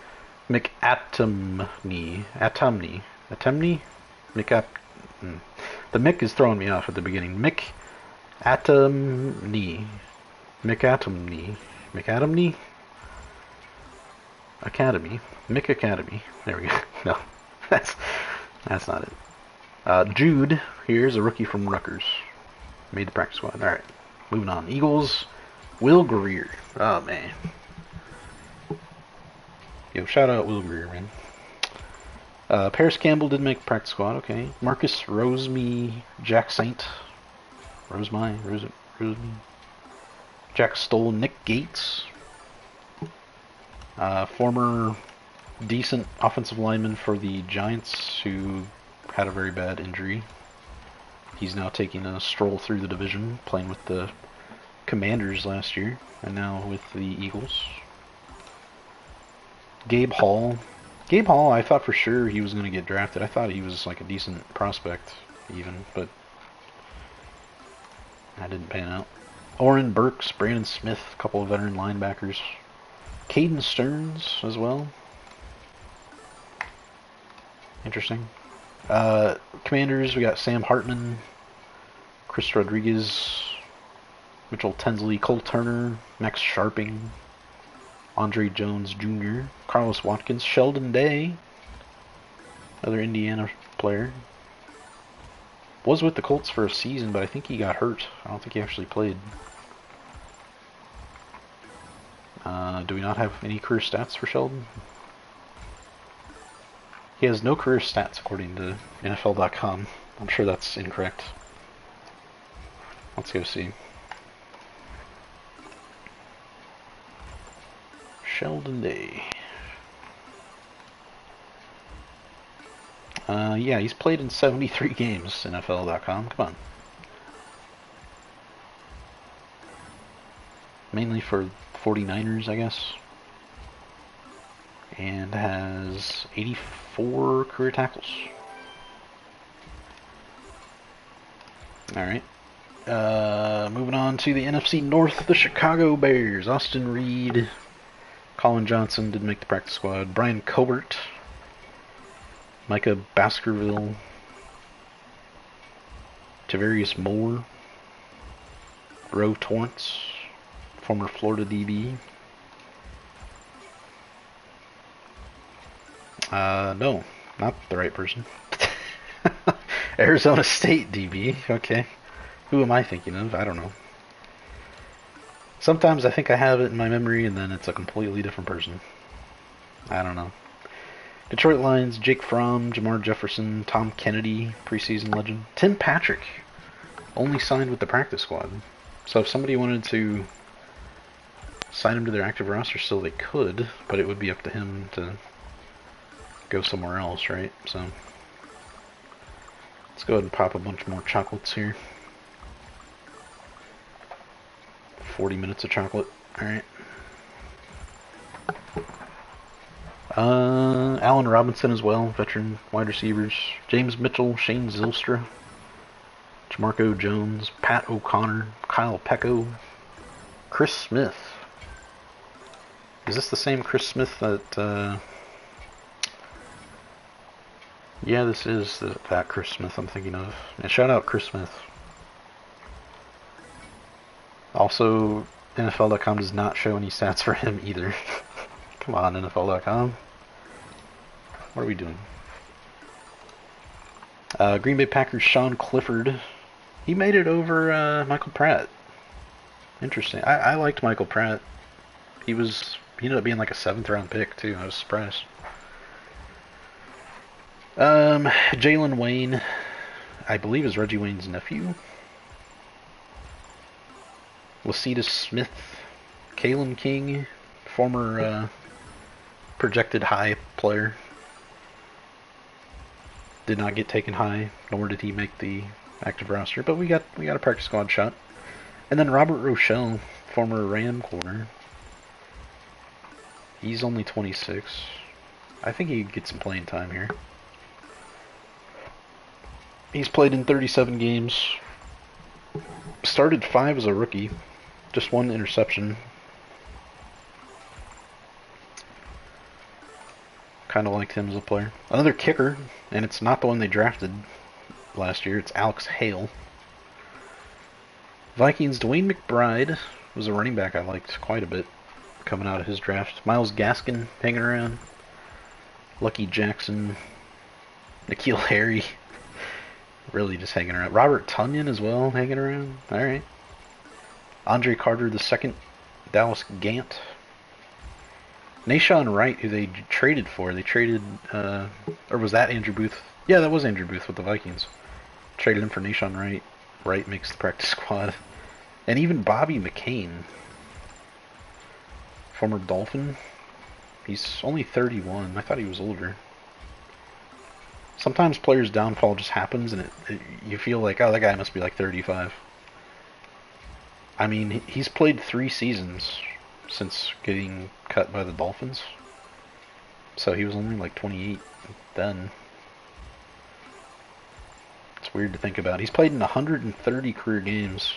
McAtmney. Atomney. The Mick is throwing me off at the beginning. McAtmney. Academy. Mick Academy. There we go. No, that's not it. Jude, here's a rookie from Rutgers. Made the practice squad. Alright, moving on. Eagles, Will Greer. Oh, man. Yo, shout out Will Greer, man. Paris Campbell didn't make the practice squad. Okay. Marcus Rosemy, Jack Saint. Rosemy. Jack Stoll, Nick Gates. Former decent offensive lineman for the Giants who had a very bad injury. He's now taking a stroll through the division, playing with the Commanders last year, and now with the Eagles. Gabe Hall, I thought for sure he was going to get drafted. I thought he was like a decent prospect, even, but that didn't pan out. Oren Burks, Brandon Smith, a couple of veteran linebackers. Caden Stearns as well. Interesting. Commanders, we got Sam Hartman, Chris Rodriguez, Mitchell Tensley, Cole Turner, Max Sharping, Andre Jones Jr., Carlos Watkins, Sheldon Day, another Indiana player. Was with the Colts for a season, but I think he got hurt. I don't think he actually played. Do we not have any career stats for Sheldon? He has no career stats according to NFL.com. I'm sure that's incorrect. Let's go see. Sheldon Day. Yeah, he's played in 73 games, NFL.com. Come on. Mainly for 49ers, I guess. And has 84 career tackles. Alright. Moving on to the NFC North, the Chicago Bears. Austin Reed, Colin Johnson didn't make the practice squad. Brian Cobert, Micah Baskerville, Tavarius Moore, Roe Torrance, former Florida DB. No, not the right person. Arizona State DB. Okay. Who am I thinking of? I don't know. Sometimes I think I have it in my memory, and then it's a completely different person. I don't know. Detroit Lions, Jake Fromm, Jamar Jefferson, Tom Kennedy, preseason legend. Tim Patrick only signed with the practice squad. So if somebody wanted to sign him to their active roster still, they could, but it would be up to him to go somewhere else, right? So let's go ahead and pop a bunch more chocolates here. 40 minutes of chocolate. Alright. Allen Robinson as well, veteran wide receivers. James Mitchell, Shane Zylstra, Jamarco Jones, Pat O'Connor, Kyle Pecco, Chris Smith. Is this the same Chris Smith that, yeah, this is that Chris Smith I'm thinking of. And shout out Chris Smith. Also, NFL.com does not show any stats for him either. Come on, NFL.com. What are we doing? Green Bay Packers Sean Clifford. He made it over Michael Pratt. Interesting. I liked Michael Pratt. He ended up being like a 7th round pick too. I was surprised. Jalen Wayne, I believe is Reggie Wayne's nephew. Lacita Smith, Kalen King, former projected high player. Did not get taken high, nor did he make the active roster, but we got a practice squad shot. And then Robert Rochelle, former Ram corner. He's only 26. I think he could get some playing time here. He's played in 37 games. Started 5 as a rookie. Just 1 interception. Kind of liked him as a player. Another kicker, and it's not the one they drafted last year. It's Alex Hale. Vikings, Dwayne McBride was a running back I liked quite a bit coming out of his draft. Myles Gaskin hanging around. Lucky Jackson. N'Keal Harry. Really just hanging around. Robert Tonyan as well hanging around. Alright. Andre Carter II. Dallas Gant. Nashawn Wright, who they traded for. They traded, or was that Andrew Booth? Yeah, that was Andrew Booth with the Vikings. Traded him for Nashawn Wright. Wright makes the practice squad. And even Bobby McCain, former Dolphin. He's only 31. I thought he was older. Sometimes players' downfall just happens, and you feel like, oh, that guy must be like 35. I mean, he's played 3 seasons since getting cut by the Dolphins. So he was only like 28 then. It's weird to think about. He's played in 130 career games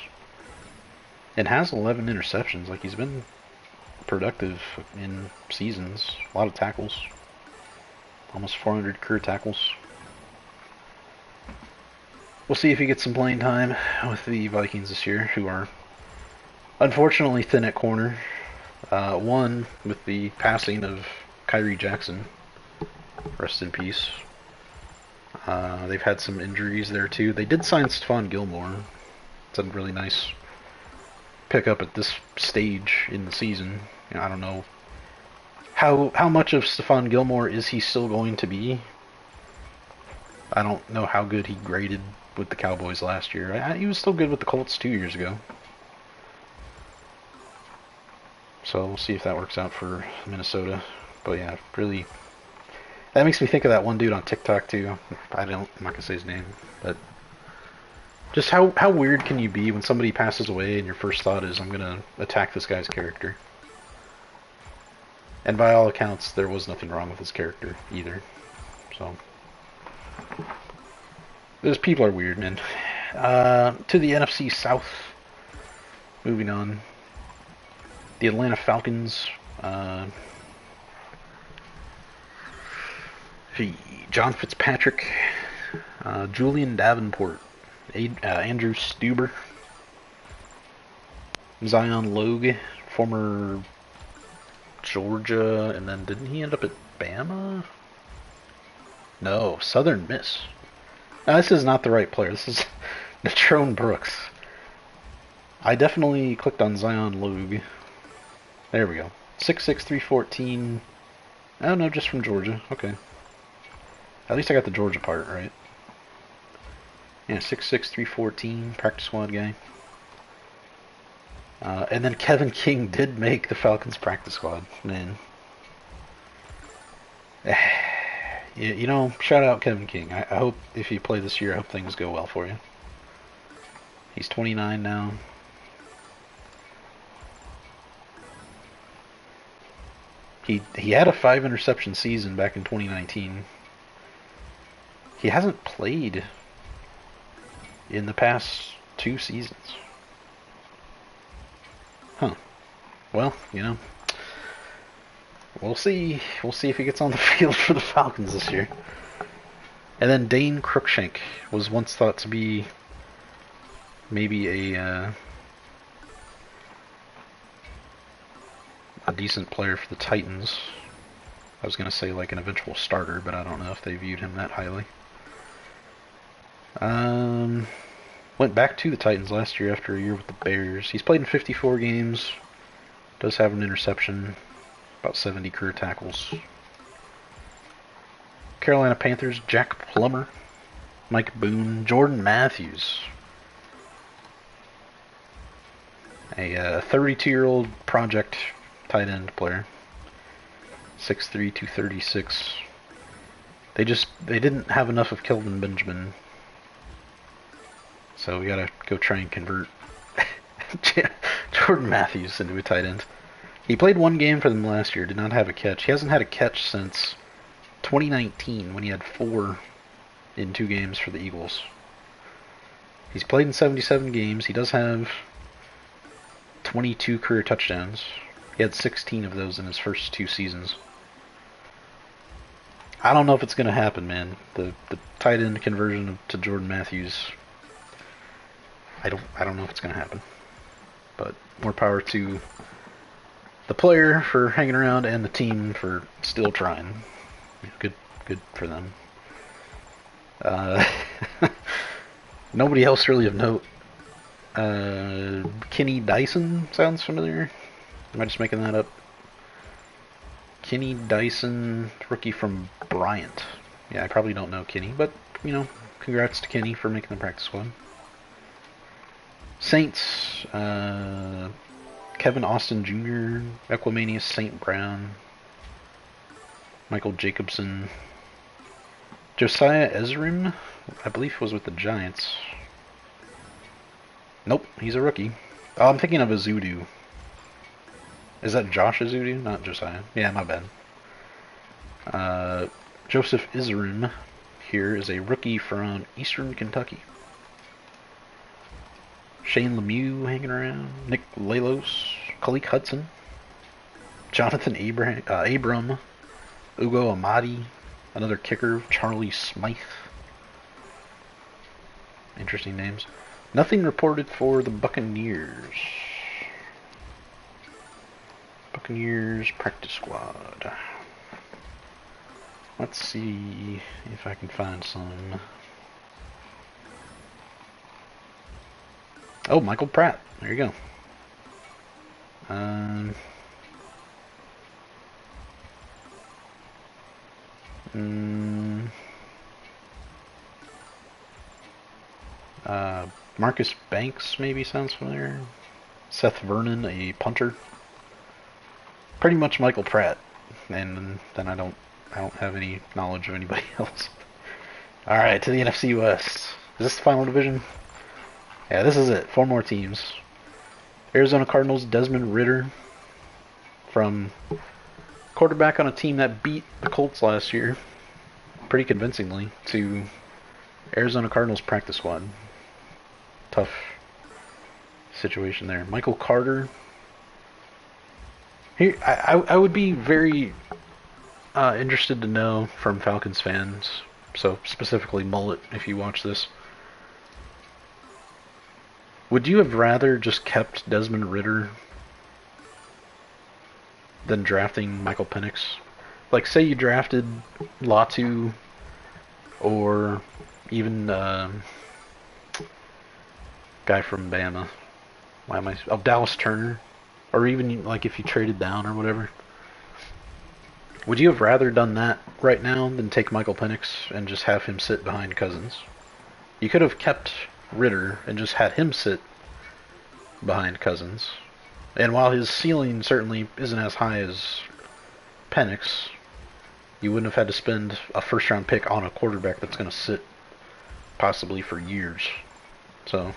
and has 11 interceptions. Like, he's been productive in seasons. A lot of tackles. Almost 400 career tackles. We'll see if he gets some playing time with the Vikings this year, who are unfortunately thin at corner. One with the passing of Kyrie Jackson. Rest in peace. They've had some injuries there too. They did sign Stephon Gilmore. It's a really nice pickup at this stage in the season. You know, I don't know how much of Stephon Gilmore is he still going to be. I don't know how good he graded with the Cowboys last year. He was still good with the Colts 2 years ago. So we'll see if that works out for Minnesota. But yeah, really, that makes me think of that one dude on TikTok too. I'm not gonna say his name, but just how weird can you be when somebody passes away and your first thought is, I'm gonna attack this guy's character? And by all accounts, there was nothing wrong with his character either. So those people are weird, man. To the NFC South. Moving on. The Atlanta Falcons. John Fitzpatrick. Julian Davenport. Andrew Stuber. Zion Logue. Former Georgia. And then didn't he end up at Bama? No, Southern Miss. Now, this is not the right player. This is Natrone Brooks. I definitely clicked on Zion Logue. There we go. 6'6", 314. Oh no, just from Georgia. Okay. At least I got the Georgia part right. Yeah, 6'6", 314. Practice squad guy. And then Kevin King did make the Falcons practice squad. Man. You know, shout out Kevin King. I hope if you play this year, I hope things go well for you. He's 29 now. He had a 5 interception season back in 2019. He hasn't played in the past 2 seasons. Huh. Well, you know, we'll see. We'll see if he gets on the field for the Falcons this year. And then Dane Cruikshank was once thought to be maybe a decent player for the Titans. I was going to say like an eventual starter, but I don't know if they viewed him that highly. Went back to the Titans last year after a year with the Bears. He's played in 54 games. Does have an interception. About 70 career tackles. Carolina Panthers, Jack Plummer, Mike Boone, Jordan Matthews. A 32-year-old project tight end player. 6'3", 236. They didn't have enough of Kelvin Benjamin. So we gotta go try and convert Jordan Matthews into a tight end. He played 1 game for them last year, did not have a catch. He hasn't had a catch since 2019 when he had 4 in 2 games for the Eagles. He's played in 77 games. He does have 22 career touchdowns. He had 16 of those in his first 2 seasons. I don't know if it's going to happen, man. The tight end conversion to Jordan Matthews, I don't know if it's going to happen. But more power to the player for hanging around and the team for still trying. Good for them. Nobody else really of note. Kenny Dyson sounds familiar. Am I just making that up? Kenny Dyson, rookie from Bryant. Yeah, I probably don't know Kenny, but, you know, congrats to Kenny for making the practice squad. Saints, Kevin Austin Jr., Equimanius St. Brown, Michael Jacobson, Josiah Ezrim, I believe was with the Giants. Nope, he's a rookie. Oh, I'm thinking of Azudu. Is that Josh Azudu? Not Josiah. Yeah, my bad. Joseph Izrim here is a rookie from Eastern Kentucky. Shane Lemieux hanging around. Nick Lalos. Khalil Hudson. Jonathan Abram. Ugo Amadi. Another kicker. Charlie Smythe. Interesting names. Nothing reported for the Buccaneers. Buccaneers practice squad. Let's see if I can find some. Oh, Michael Pratt. There you go. Marcus Banks maybe sounds familiar. Seth Vernon, a punter. Pretty much Michael Pratt, and then I don't have any knowledge of anybody else. All right, to the NFC West. Is this the final division? Yeah, this is it. 4 more teams. Arizona Cardinals, Desmond Ridder, from quarterback on a team that beat the Colts last year, pretty convincingly, to Arizona Cardinals practice squad. Tough situation there. Michael Carter. Here, I would be very interested to know from Falcons fans, so specifically Mullet, if you watch this. Would you have rather just kept Desmond Ridder than drafting Michael Penix? Like, say you drafted Latu or even guy from Bama. Why am I? Oh, Dallas Turner, or even like if you traded down or whatever. Would you have rather done that right now than take Michael Penix and just have him sit behind Cousins? You could have kept Ritter and just had him sit behind Cousins. And while his ceiling certainly isn't as high as Penix, you wouldn't have had to spend a first-round pick on a quarterback that's going to sit possibly for years. So,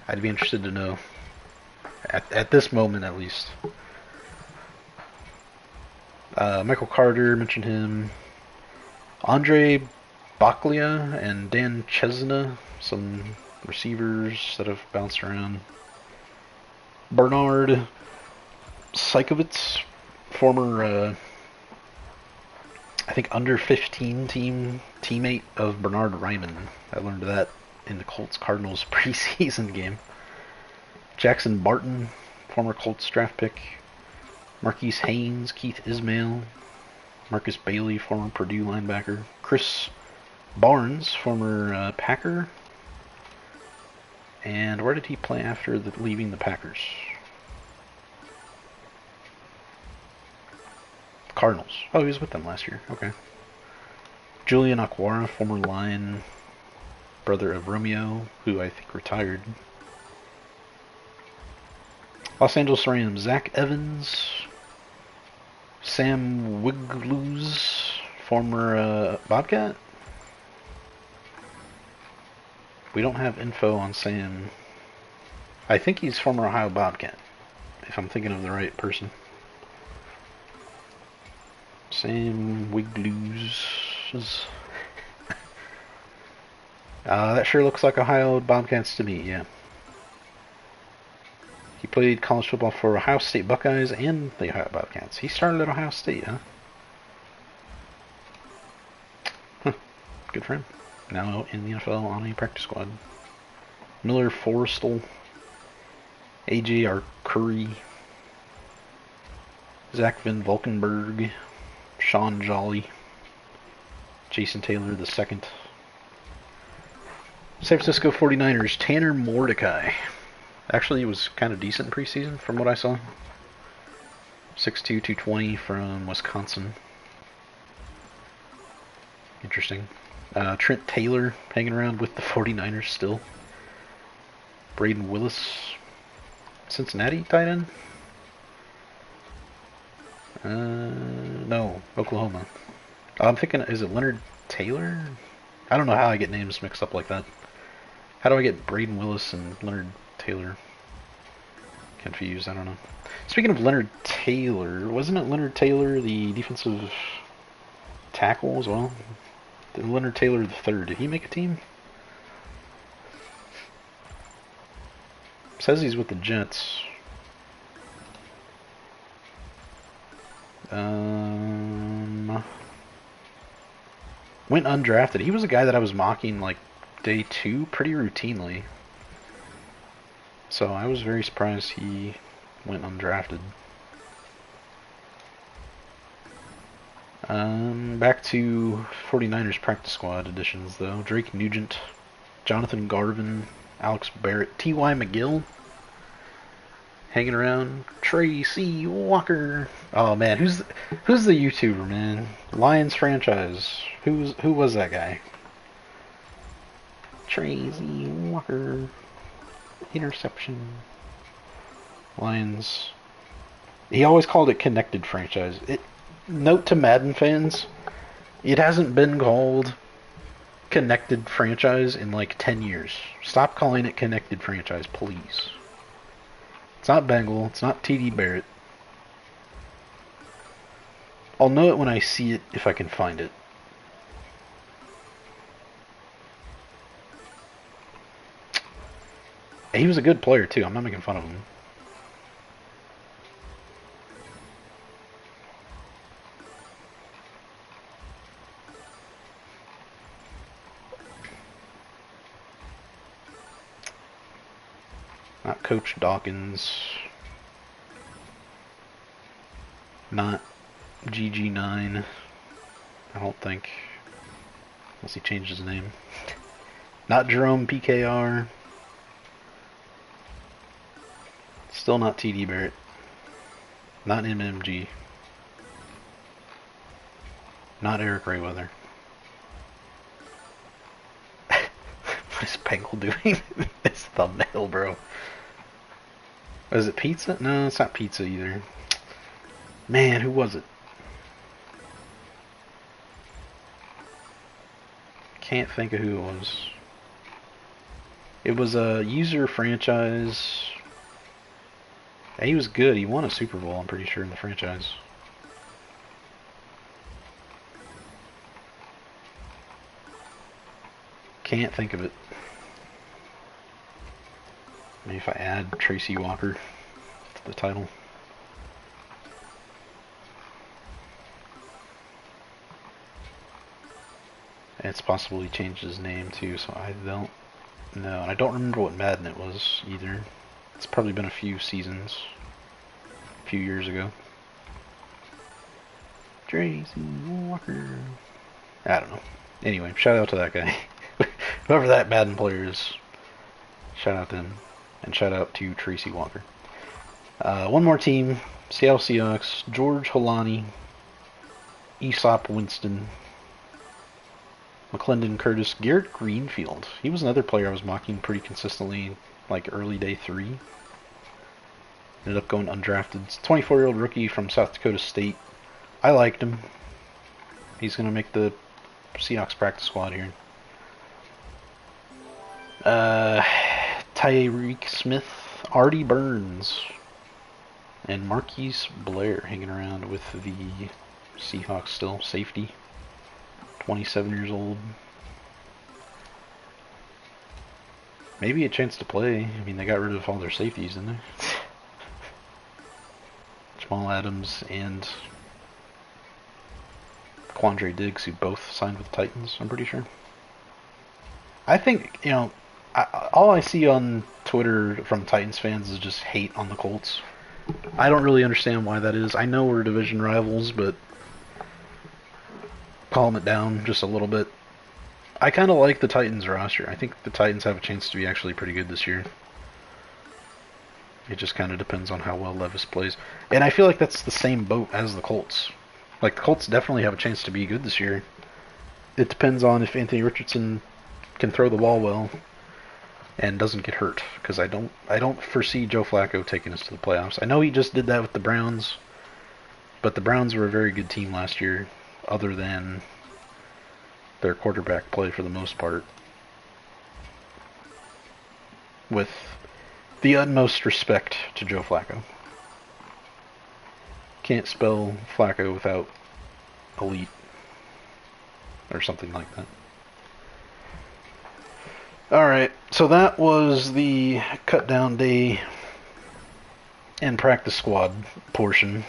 I'd be interested to know, at this moment at least. Michael Carter, mentioned him. Andre Baclia and Dan Chesna, some receivers that have bounced around. Bernard Seikovitz, former, I think, under 15 teammate of Bernard Ryman. I learned that in the Colts-Cardinals preseason game. Jackson Barton, former Colts draft pick. Marquise Haynes, Keith Ismail, Marcus Bailey, former Purdue linebacker. Chris Barnes, former Packer. And where did he play after leaving the Packers? Cardinals. Oh, he was with them last year. Okay. Julian Aquara, former Lion, brother of Romeo, who I think retired. Los Angeles Rams, Zach Evans, Sam Wiglusz, former Bobcat. We don't have info on Sam. I think he's former Ohio Bobcat, if I'm thinking of the right person. Sam Wiglusz. That sure looks like Ohio Bobcats to me, yeah. He played college football for Ohio State Buckeyes and the Ohio Bobcats. He started at Ohio State, huh? Good for him. Now in the NFL on a practice squad. Miller Forrestal, AJ Arcuri, Zach Van Valkenburg, Sean Jolly, Jason Taylor II. San Francisco 49ers, Tanner Mordecai. Actually, he was kind of decent preseason from what I saw. 6'2", 220 from Wisconsin. Interesting. Trent Taylor hanging around with the 49ers still. Braden Willis, Cincinnati tight end? No, Oklahoma. I'm thinking, is it Leonard Taylor? I don't know how I get names mixed up like that. How do I get Braden Willis and Leonard Taylor confused? I don't know. Speaking of Leonard Taylor, wasn't it Leonard Taylor, the defensive tackle as well? Leonard Taylor III, did he make a team? Says he's with the Jets. Went undrafted. He was a guy that I was mocking like day 2 pretty routinely. So I was very surprised he went undrafted. Back to 49ers practice squad additions though. Drake Nugent, Jonathan Garvin, Alex Barrett, T.Y. McGill hanging around. Tracy Walker. Oh man, who's the YouTuber, man? Lions franchise. Who was that guy? Tracy Walker. Interception. Lions. He always called it connected franchise. Note to Madden fans, it hasn't been called connected franchise in like 10 years. Stop calling it connected franchise, please. It's not Bengal. It's not T.D. Barrett. I'll know it when I see it if I can find it. He was a good player too. I'm not making fun of him. Not Coach Dawkins. Not GG9. I don't think. Unless he changed his name. Not Jerome PKR. Still not TD Barrett. Not MMG. Not Eric Rayweather. What is Pengle doing? This thumbnail, bro. Is it pizza? No, it's not pizza either. Man, who was it? Can't think of who it was. It was a user franchise. And he was good. He won a Super Bowl, I'm pretty sure, in the franchise. Can't think of it. Maybe if I add Tracy Walker to the title. It's possible he changed his name too, so I don't know. And I don't remember what Madden it was either. It's probably been a few seasons. A few years ago. Tracy Walker. I don't know. Anyway, shout out to that guy. Whoever that Madden player is. Shout out to him. And shout out to Tracy Walker. One more team. Seattle Seahawks. George Holani. Aesop Winston. McClendon Curtis. Garrett Greenfield. He was another player I was mocking pretty consistently, like early day 3. Ended up going undrafted. 24-year-old rookie from South Dakota State. I liked him. He's going to make the Seahawks practice squad here. Tyreek Smith, Artie Burns, and Marquise Blair hanging around with the Seahawks still. Safety, 27 years old. Maybe a chance to play. I mean, they got rid of all their safeties, didn't they? Jamal Adams and Quandre Diggs, who both signed with the Titans, I'm pretty sure. I think, you know, all I see on Twitter from Titans fans is just hate on the Colts. I don't really understand why that is. I know we're division rivals, but calm it down just a little bit. I kind of like the Titans roster. I think the Titans have a chance to be actually pretty good this year. It just kind of depends on how well Levis plays. And I feel like that's the same boat as the Colts. Like, the Colts definitely have a chance to be good this year. It depends on if Anthony Richardson can throw the ball well and doesn't get hurt, because I don't foresee Joe Flacco taking us to the playoffs. I know he just did that with the Browns, but the Browns were a very good team last year, other than their quarterback play for the most part. With the utmost respect to Joe Flacco. Can't spell Flacco without elite, or something like that. Alright, so that was the cut down day and practice squad portion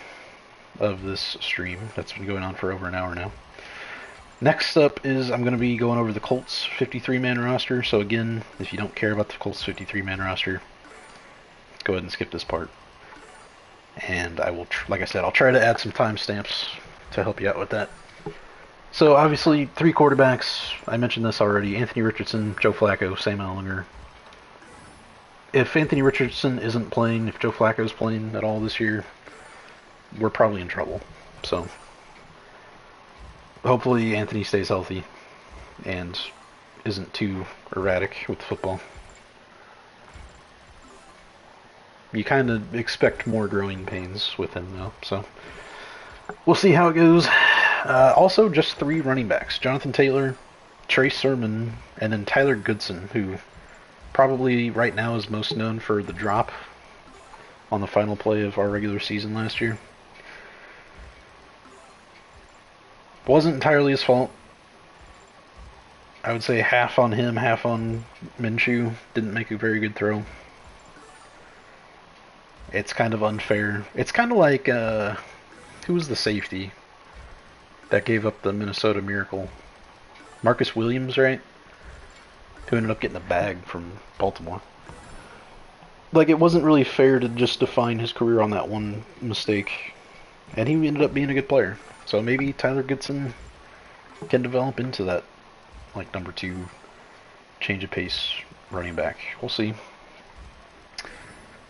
of this stream. That's been going on for over an hour now. Next up is I'm going to be going over the Colts 53-man roster. So again, if you don't care about the Colts 53-man roster, go ahead and skip this part. And I will, like I said, I'll try to add some timestamps to help you out with that. So, obviously, 3 quarterbacks. I mentioned this already. Anthony Richardson, Joe Flacco, Sam Ehlinger. If Anthony Richardson isn't playing, if Joe Flacco's playing at all this year, we're probably in trouble. So, hopefully Anthony stays healthy and isn't too erratic with football. You kind of expect more growing pains with him, though. So, we'll see how it goes. Also, just 3 running backs. Jonathan Taylor, Trey Sermon, and then Tyler Goodson, who probably right now is most known for the drop on the final play of our regular season last year. Wasn't entirely his fault. I would say half on him, half on Minshew. Didn't make a very good throw. It's kind of unfair. It's kind of like, who was the safety that gave up the Minnesota Miracle? Marcus Williams, right? Who ended up getting a bag from Baltimore. Like, it wasn't really fair to just define his career on that one mistake. And he ended up being a good player. So maybe Tyler Goodson can develop into that like number 2 change of pace running back. We'll see.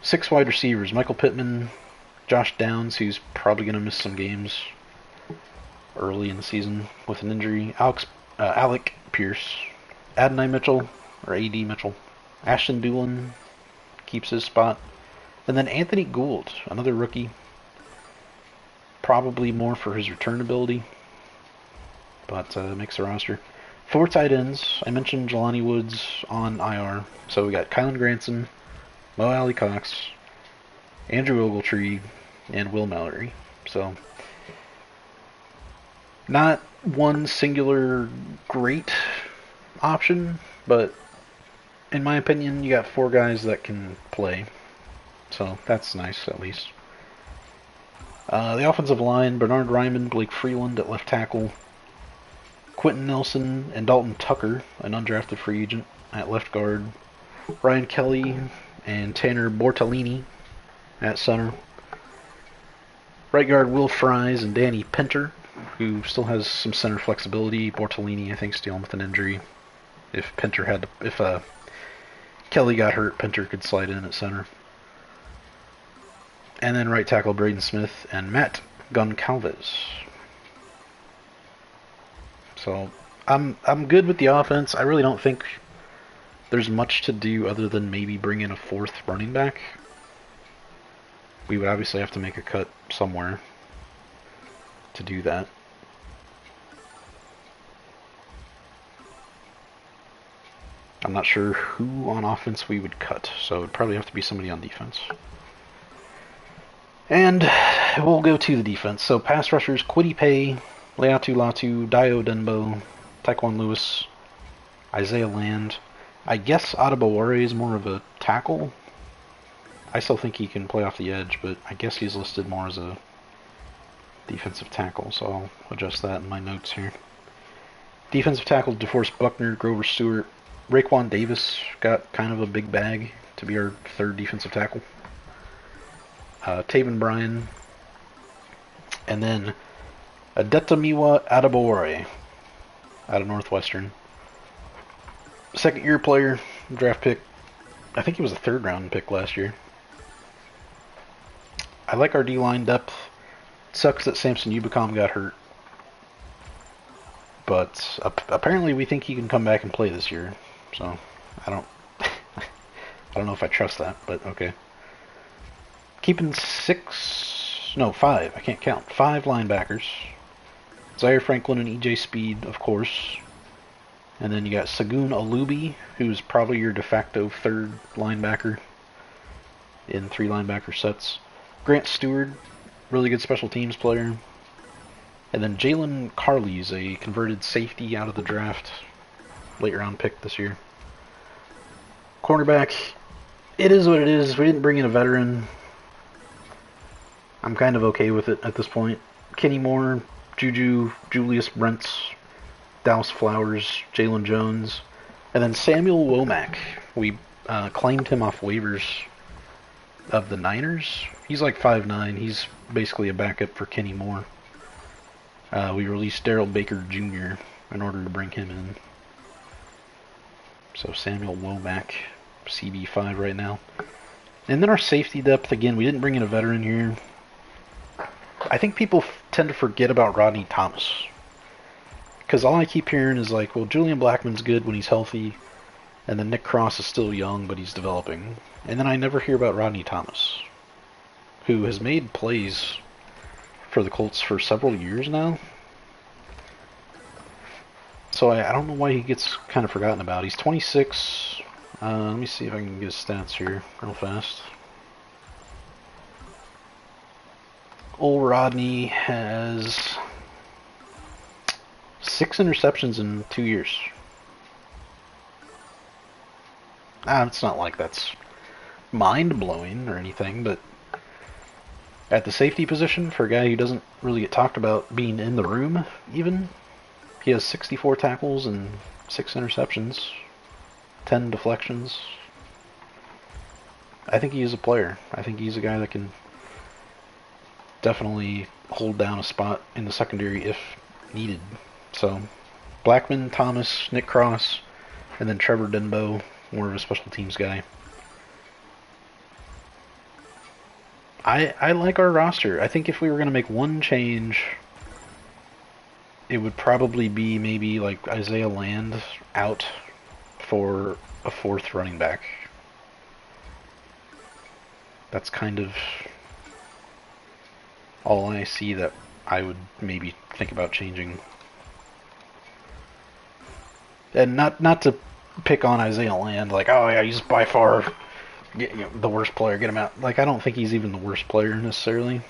6 wide receivers: Michael Pittman, Josh Downs, who's probably going to miss some games early in the season with an injury, Alec Pierce, Adonai Mitchell, or A.D. Mitchell, Ashton Doolin keeps his spot, and then Anthony Gould, another rookie, probably more for his return ability, but makes the roster. 4 tight ends. I mentioned Jelani Woods on IR, so we got Kylan Granson, Mo Alley Cox, Andrew Ogletree, and Will Mallory. So, not one singular great option, but in my opinion, you got 4 guys that can play. So, that's nice, at least. The offensive line: Bernard Ryman, Blake Freeland at left tackle, Quentin Nelson and Dalton Tucker, an undrafted free agent, at left guard, Ryan Kelly and Tanner Bortolini at center. Right guard: Will Fries and Danny Pinter, who still has some center flexibility. Bortolini, I think, is dealing with an injury. If Kelly got hurt, Pinter could slide in at center. And then right tackle: Braden Smith and Matt Goncalves. So I'm good with the offense. I really don't think there's much to do other than maybe bring in a 4th running back. We would obviously have to make a cut somewhere to do that. I'm not sure who on offense we would cut, so it would probably have to be somebody on defense. And we'll go to the defense. So pass rushers: Kwity Paye, Leatu Latu, Dio Denbo, Taekwon Lewis, Isaiah Land. I guess Adebawore is more of a tackle. I still think he can play off the edge, but I guess he's listed more as a defensive tackle, so I'll adjust that in my notes here. Defensive tackle: DeForest Buckner, Grover Stewart. Raekwon Davis got kind of a big bag to be our 3rd defensive tackle. Taven Bryan. And then Adetomiwa Adebawore out of Northwestern. 2nd-year player, draft pick. I think he was a 3rd-round pick last year. I like our D-line depth. It sucks that Samson Ubicom got hurt. But apparently we think he can come back and play this year. So, I don't know if I trust that, but okay. Keeping 5, I can't count, 5 linebackers. Zaire Franklin and EJ Speed, of course. And then you got Sagoon Alubi, who's probably your de facto 3rd linebacker in 3 linebacker sets. Grant Stewart, really good special teams player. And then Jalen Carley's a converted safety out of the draft, late round pick this year. Cornerback, it is what it is. We didn't bring in a veteran. I'm kind of okay with it at this point. Kenny Moore, Juju, Julius Brents, Dallas Flowers, Jalen Jones, and then Samuel Womack. We claimed him off waivers of the Niners. He's like 5'9". He's basically a backup for Kenny Moore. We released Darrell Baker Jr. in order to bring him in. So Samuel Womack, CB5 right now. And then our safety depth, again, we didn't bring in a veteran here. I think people tend to forget about Rodney Thomas. Because all I keep hearing is like, well, Julian Blackmon's good when he's healthy, and then Nick Cross is still young, but he's developing. And then I never hear about Rodney Thomas, who has made plays for the Colts for several years now. So I don't know why he gets kind of forgotten about. He's 26. Let me see if I can get his stats here real fast. Old Rodney has 6 interceptions in 2 years. It's not like that's mind-blowing or anything, but at the safety position, for a guy who doesn't really get talked about being in the room, even, he has 64 tackles and 6 interceptions, 10 deflections. I think he is a player. I think he's a guy that can definitely hold down a spot in the secondary if needed. So, Blackman, Thomas, Nick Cross, and then Trevor Denbo, more of a special teams guy. I like our roster. I think if we were going to make one change, it would probably be maybe like Isaiah Land out for a fourth running back. That's kind of all I see that I would maybe think about changing. And not to pick on Isaiah Land, like, oh yeah, he's by far the worst player, get him out. Like, I don't think he's even the worst player necessarily.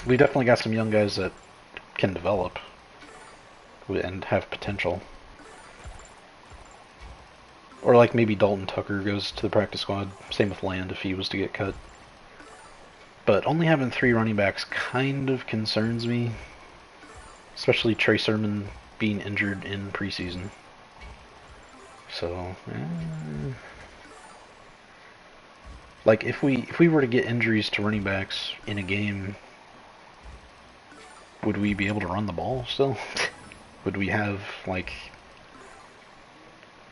We definitely got some young guys that can develop and have potential. Or like maybe Dalton Tucker goes to the practice squad. Same with Land if he was to get cut. But only having 3 running backs kind of concerns me. Especially Trey Sermon being injured in preseason. So, like if we were to get injuries to running backs in a game, would we be able to run the ball still? Would we have like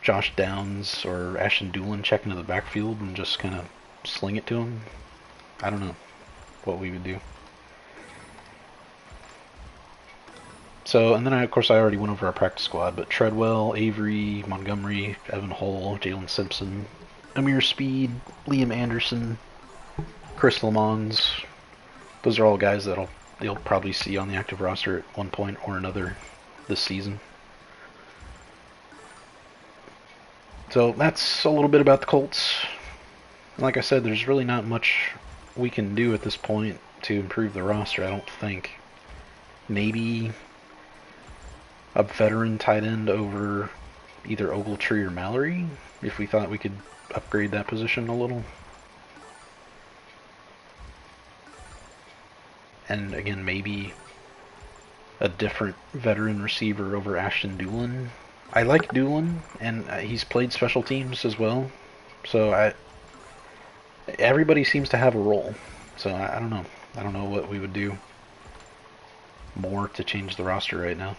Josh Downs or Ashton Doolin check into the backfield and just kind of sling it to him? I don't know what we would do. So, and then of course I already went over our practice squad, but Treadwell, Avery, Montgomery, Evan Hull, Jalen Simpson, Amir Speed, Liam Anderson, Chris Lamons. Those are all guys that you'll probably see on the active roster at one point or another this season. So that's a little bit about the Colts. Like I said, there's really not much we can do at this point to improve the roster, I don't think. Maybe a veteran tight end over either Ogletree or Mallory, if we thought we could upgrade that position a little. And again, maybe a different veteran receiver over Ashton Doolin. I like Doolin, and he's played special teams as well. So everybody seems to have a role. So I don't know. I don't know what we would do more to change the roster right now.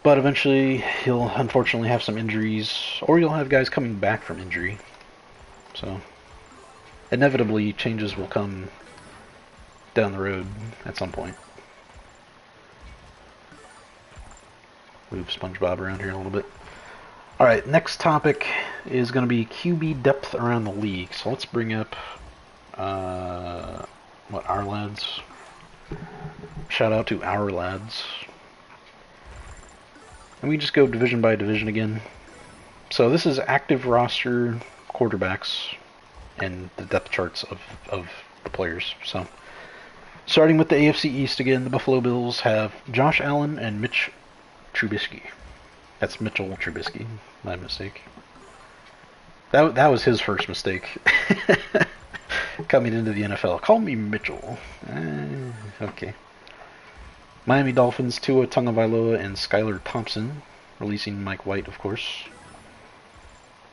But eventually, he'll unfortunately have some injuries, or you'll have guys coming back from injury. So, inevitably, changes will come down the road at some point. Move SpongeBob around here a little bit. Alright, next topic is going to be QB depth around the league. So let's bring up, our lads? Shout out to our lads. And we just go division by division again. So this is active roster quarterbacks and the depth charts of the players. So starting with the AFC East again, the Buffalo Bills have Josh Allen and Mitch Trubisky. That's Mitchell Trubisky. My mistake. That was his first mistake. Coming into the NFL. Call me Mitchell. Okay. Miami Dolphins, Tua Tagovailoa and Skylar Thompson, releasing Mike White, of course.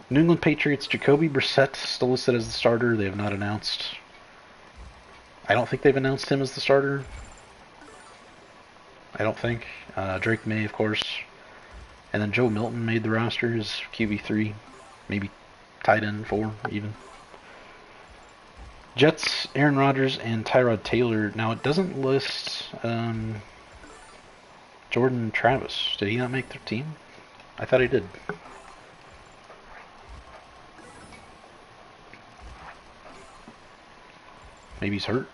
New England Patriots, Jacoby Brissett, still listed as the starter. They have not announced. I don't think they've announced him as the starter. I don't think. Drake May, of course. And then Joe Milton made the roster as QB3. Maybe tight end 4, even. Jets, Aaron Rodgers and Tyrod Taylor. Now, it doesn't list Jordan Travis. Did he not make the team? I thought he did. Maybe he's hurt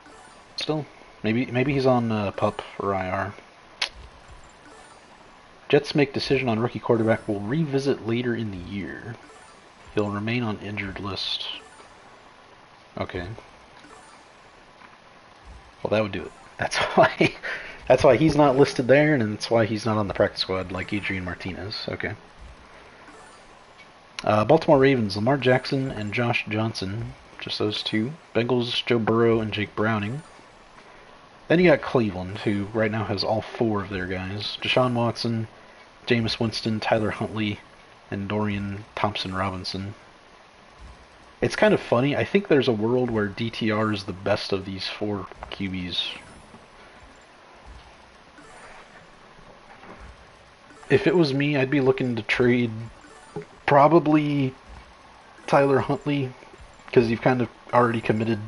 still. Maybe he's on PUP or IR. Jets make decision on rookie quarterback will revisit later in the year. He'll remain on injured list. Okay. Well, that would do it. That's why he's not listed there, and that's why he's not on the practice squad like Adrian Martinez. Okay. Baltimore Ravens, Lamar Jackson and Josh Johnson. Just those two. Bengals, Joe Burrow and Jake Browning. Then you got Cleveland, who right now has all 4 of their guys. Deshaun Watson, Jameis Winston, Tyler Huntley, and Dorian Thompson-Robinson. It's kind of funny. I think there's a world where DTR is the best of these 4 QBs. If it was me, I'd be looking to trade probably Tyler Huntley, because you've kind of already committed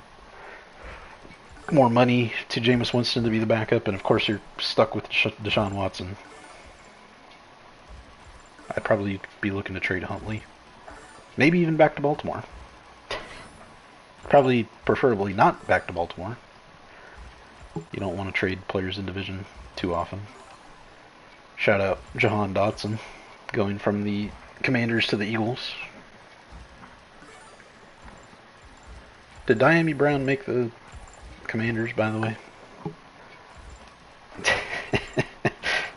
more money to Jameis Winston to be the backup, and of course you're stuck with Deshaun Watson. I'd probably be looking to trade Huntley. Maybe even back to Baltimore. Probably, preferably not back to Baltimore. You don't want to trade players in division too often. Shout out Jahan Dotson, going from the Commanders to the Eagles. Did Diami Brown make the Commanders, by the way?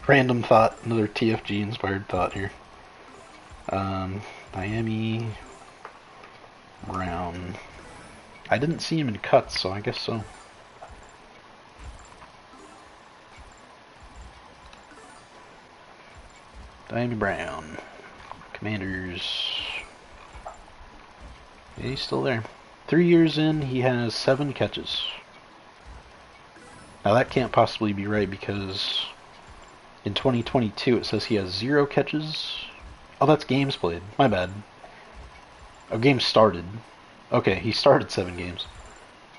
Random thought, another TFG inspired thought here. Diami Brown. I didn't see him in cuts, so I guess so. Diami Brown. Commanders. Yeah, he's still there. 3 years in, he has 7 catches. Now that can't possibly be right because in 2022 it says he has 0 catches. Oh, that's games played. My bad. Oh, games started. Okay, he started 7 games.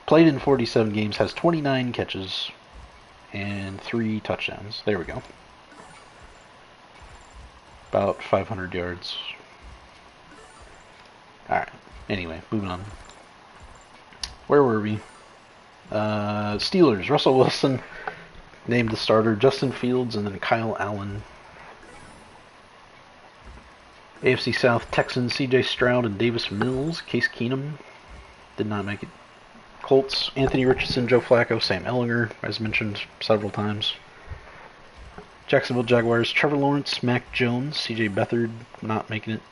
Played in 47 games, has 29 catches and 3 touchdowns. There we go. About 500 yards. Alright, anyway, moving on. Where were we? Steelers, Russell Wilson named the starter, Justin Fields, and then Kyle Allen. AFC South, Texans, CJ Stroud and Davis Mills. Case Keenum did not make it. Colts, Anthony Richardson, Joe Flacco, Sam Ehlinger, as mentioned several times. Jacksonville Jaguars, Trevor Lawrence, Mac Jones, CJ Beathard, not making it.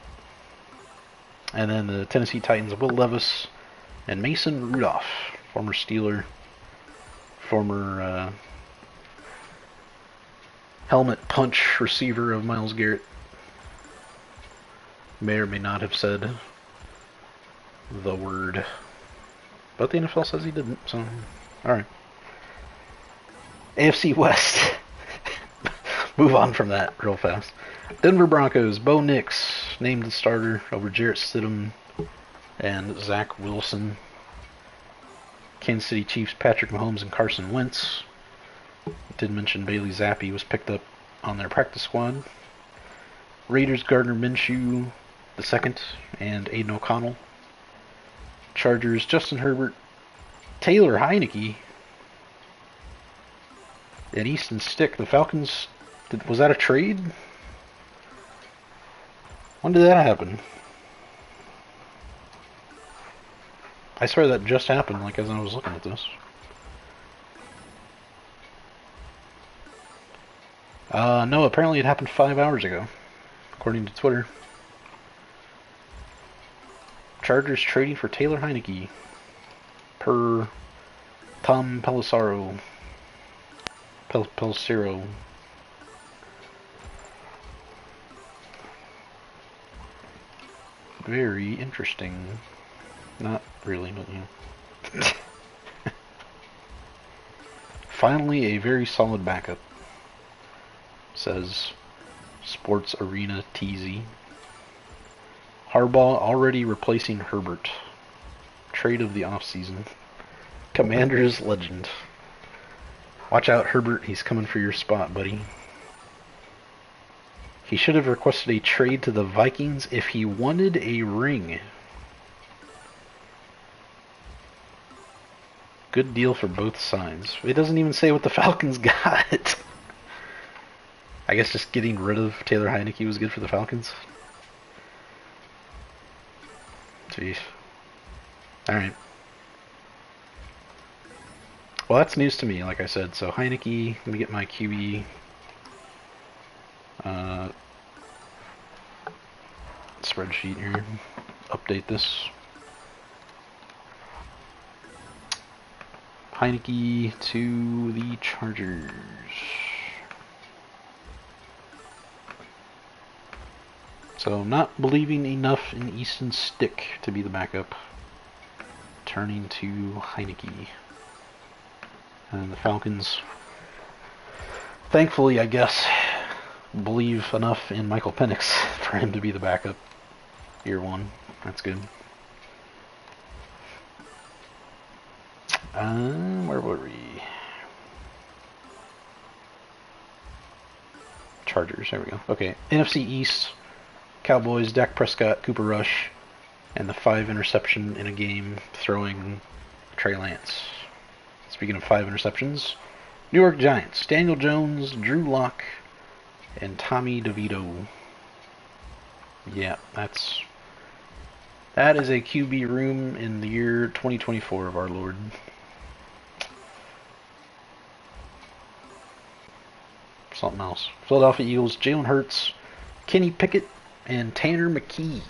And then the Tennessee Titans, Will Levis and Mason Rudolph, former Steeler, former helmet punch receiver of Myles Garrett. May or may not have said the word, but the NFL says he didn't, so alright. AFC West. Move on from that real fast. Denver Broncos, Bo Nix named the starter over Jarrett Stidham and Zach Wilson. Kansas City Chiefs, Patrick Mahomes and Carson Wentz. Did mention Bailey Zappi was picked up on their practice squad. Raiders, Gardner Minshew II and Aiden O'Connell. Chargers, Justin Herbert, Taylor Heineke, and Easton Stick. The Falcons, was that a trade? When did that happen? I swear that just happened, like as I was looking at this. No, apparently it happened 5 hours ago, according to Twitter. Chargers trading for Taylor Heineke, per Tom Pelissero. Pelissero. Very interesting. Not really, but yeah. Finally, a very solid backup, says Sports Arena TZ. Harbaugh already replacing Herbert. Trade of the offseason. Commanders legend. Watch out, Herbert. He's coming for your spot, buddy. He should have requested a trade to the Vikings if he wanted a ring. Good deal for both sides. It doesn't even say what the Falcons got. I guess just getting rid of Taylor Heineke was good for the Falcons. Jeez. Alright. Well, that's news to me, like I said. So Heineke, let me get my QB spreadsheet here. Update this. Heineke to the Chargers. So not believing enough in Easton Stick to be the backup. Turning to Heineke. And the Falcons, thankfully, I guess, believe enough in Michael Penix for him to be the backup year one. That's good. Where were we? Chargers, there we go. Okay, NFC East, Cowboys, Dak Prescott, Cooper Rush, and the 5 interception in a game throwing Trey Lance. Speaking of 5 interceptions, New York Giants, Daniel Jones, Drew Lock, and Tommy DeVito. Yeah, that is a QB room in the year 2024 of our Lord. Something else. Philadelphia Eagles, Jalen Hurts, Kenny Pickett, and Tanner McKee.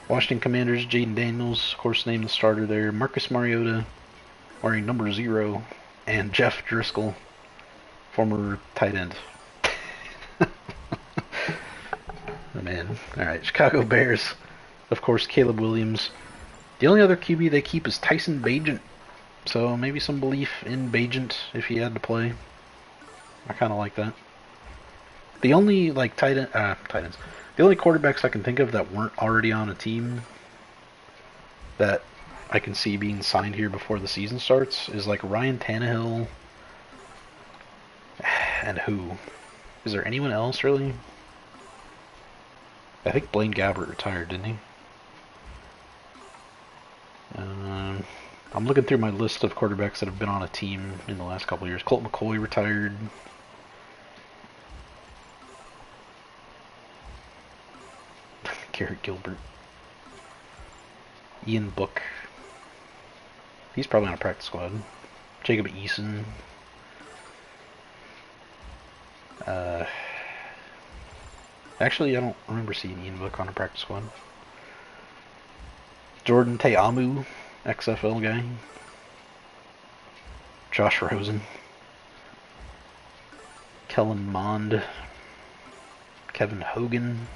Washington Commanders, Jaden Daniels, of course, named the starter there. Marcus Mariota, wearing number 0, and Jeff Driscoll, former tight end. Oh, man. Alright, Chicago Bears, of course, Caleb Williams. The only other QB they keep is Tyson Bagent. So maybe some belief in Bagent if he had to play. I kind of like that. The only tight ends, the only quarterbacks I can think of that weren't already on a team that I can see being signed here before the season starts is like Ryan Tannehill. And who? Is there anyone else really? I think Blaine Gabbert retired, didn't he? I'm looking through my list of quarterbacks that have been on a team in the last couple of years. Colt McCoy retired. Garrett Gilbert. Ian Book. He's probably on a practice squad. Jacob Eason. Actually, I don't remember seeing Ian Book on a practice squad. Jordan Teamu, XFL guy. Josh Rosen. Kellen Mond. Kevin Hogan.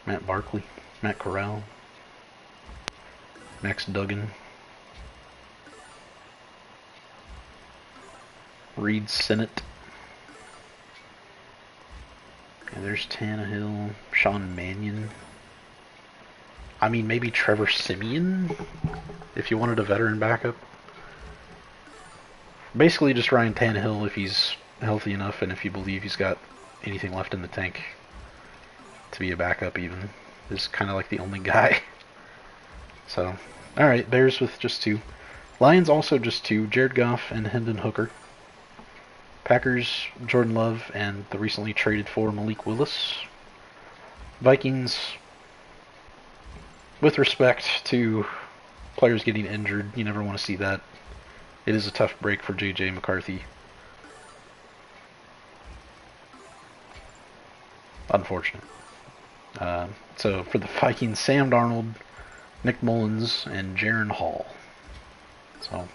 Matt Barkley. Matt Corral. Max Duggan. Reed Sinnott. And there's Tannehill. Sean Mannion. I mean, maybe Trevor Siemian, if you wanted a veteran backup. Basically just Ryan Tannehill if he's healthy enough and if you believe he's got anything left in the tank to be a backup even. Is kind of like the only guy. So, alright, Bears with just 2. Lions also just 2, Jared Goff and Hendon Hooker. Packers, Jordan Love, and the recently traded for Malik Willis. Vikings, with respect to players getting injured, you never want to see that. It is a tough break for J.J. McCarthy. Unfortunate. So for the Vikings, Sam Darnold, Nick Mullins, and Jaron Hall. So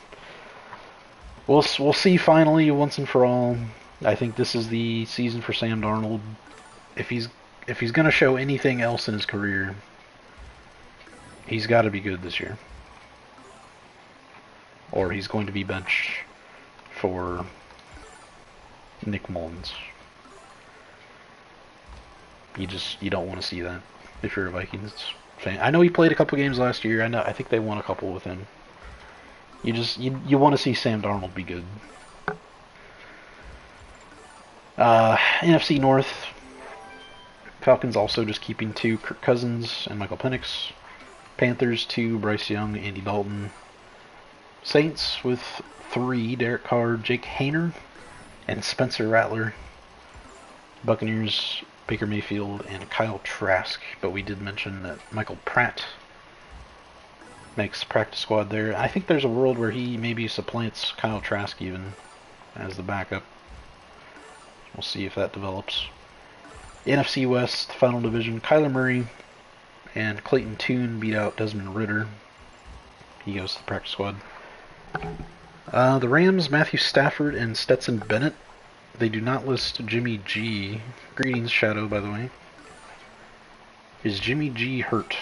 we'll see finally once and for all. I think this is the season for Sam Darnold. If he's going to show anything else in his career, he's got to be good this year. Or he's going to be benched for Nick Mullins. You don't want to see that if you're a Vikings fan. I know he played a couple games last year. I think they won a couple with him. You want to see Sam Darnold be good. NFC North. Falcons also just keeping 2, Kirk Cousins and Michael Penix. Panthers 2, Bryce Young, Andy Dalton. Saints with 3, Derek Carr, Jake Haener, and Spencer Rattler. Buccaneers, Baker Mayfield, and Kyle Trask. But we did mention that Michael Pratt makes practice squad there. I think there's a world where he maybe supplants Kyle Trask even as the backup. We'll see if that develops. NFC West, final division, Kyler Murray and Clayton Tune beat out Desmond Ridder. He goes to the practice squad. The Rams, Matthew Stafford and Stetson Bennett. They do not list Jimmy G. Greetings, Shadow, by the way. Is Jimmy G hurt?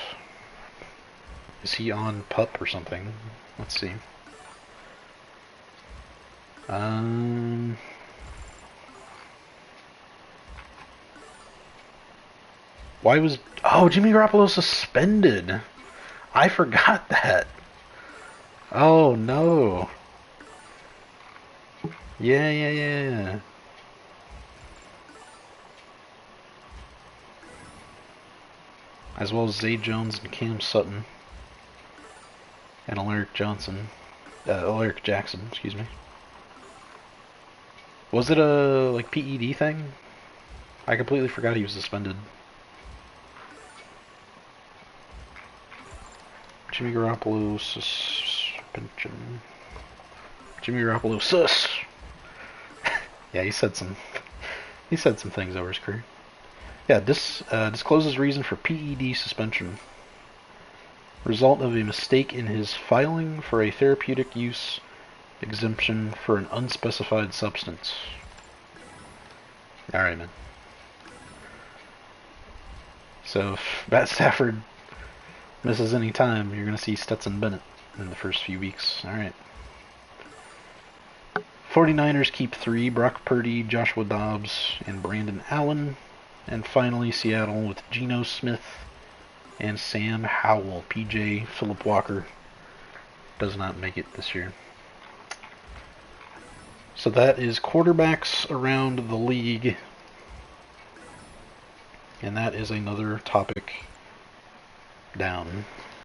Is he on PUP or something? Let's see. Why was... Oh, Jimmy Garoppolo suspended. I forgot that. Oh, no. Yeah. As well as Zay Jones and Cam Sutton. And Alaric Jackson, excuse me. Was it a, like, PED thing? I completely forgot he was suspended. Jimmy Garoppolo suspension. Jimmy Garoppolo sus. Yeah, he said some things over his career. Yeah, discloses reason for PED suspension. Result of a mistake in his filing for a therapeutic use exemption for an unspecified substance. Alright, man. So if Matt Stafford misses any time, you're going to see Stetson Bennett in the first few weeks. Alright. 49ers keep 3, Brock Purdy, Joshua Dobbs, and Brandon Allen. And finally, Seattle with Geno Smith and Sam Howell. PJ Phillip Walker does not make it this year. So that is quarterbacks around the league. And that is another topic down.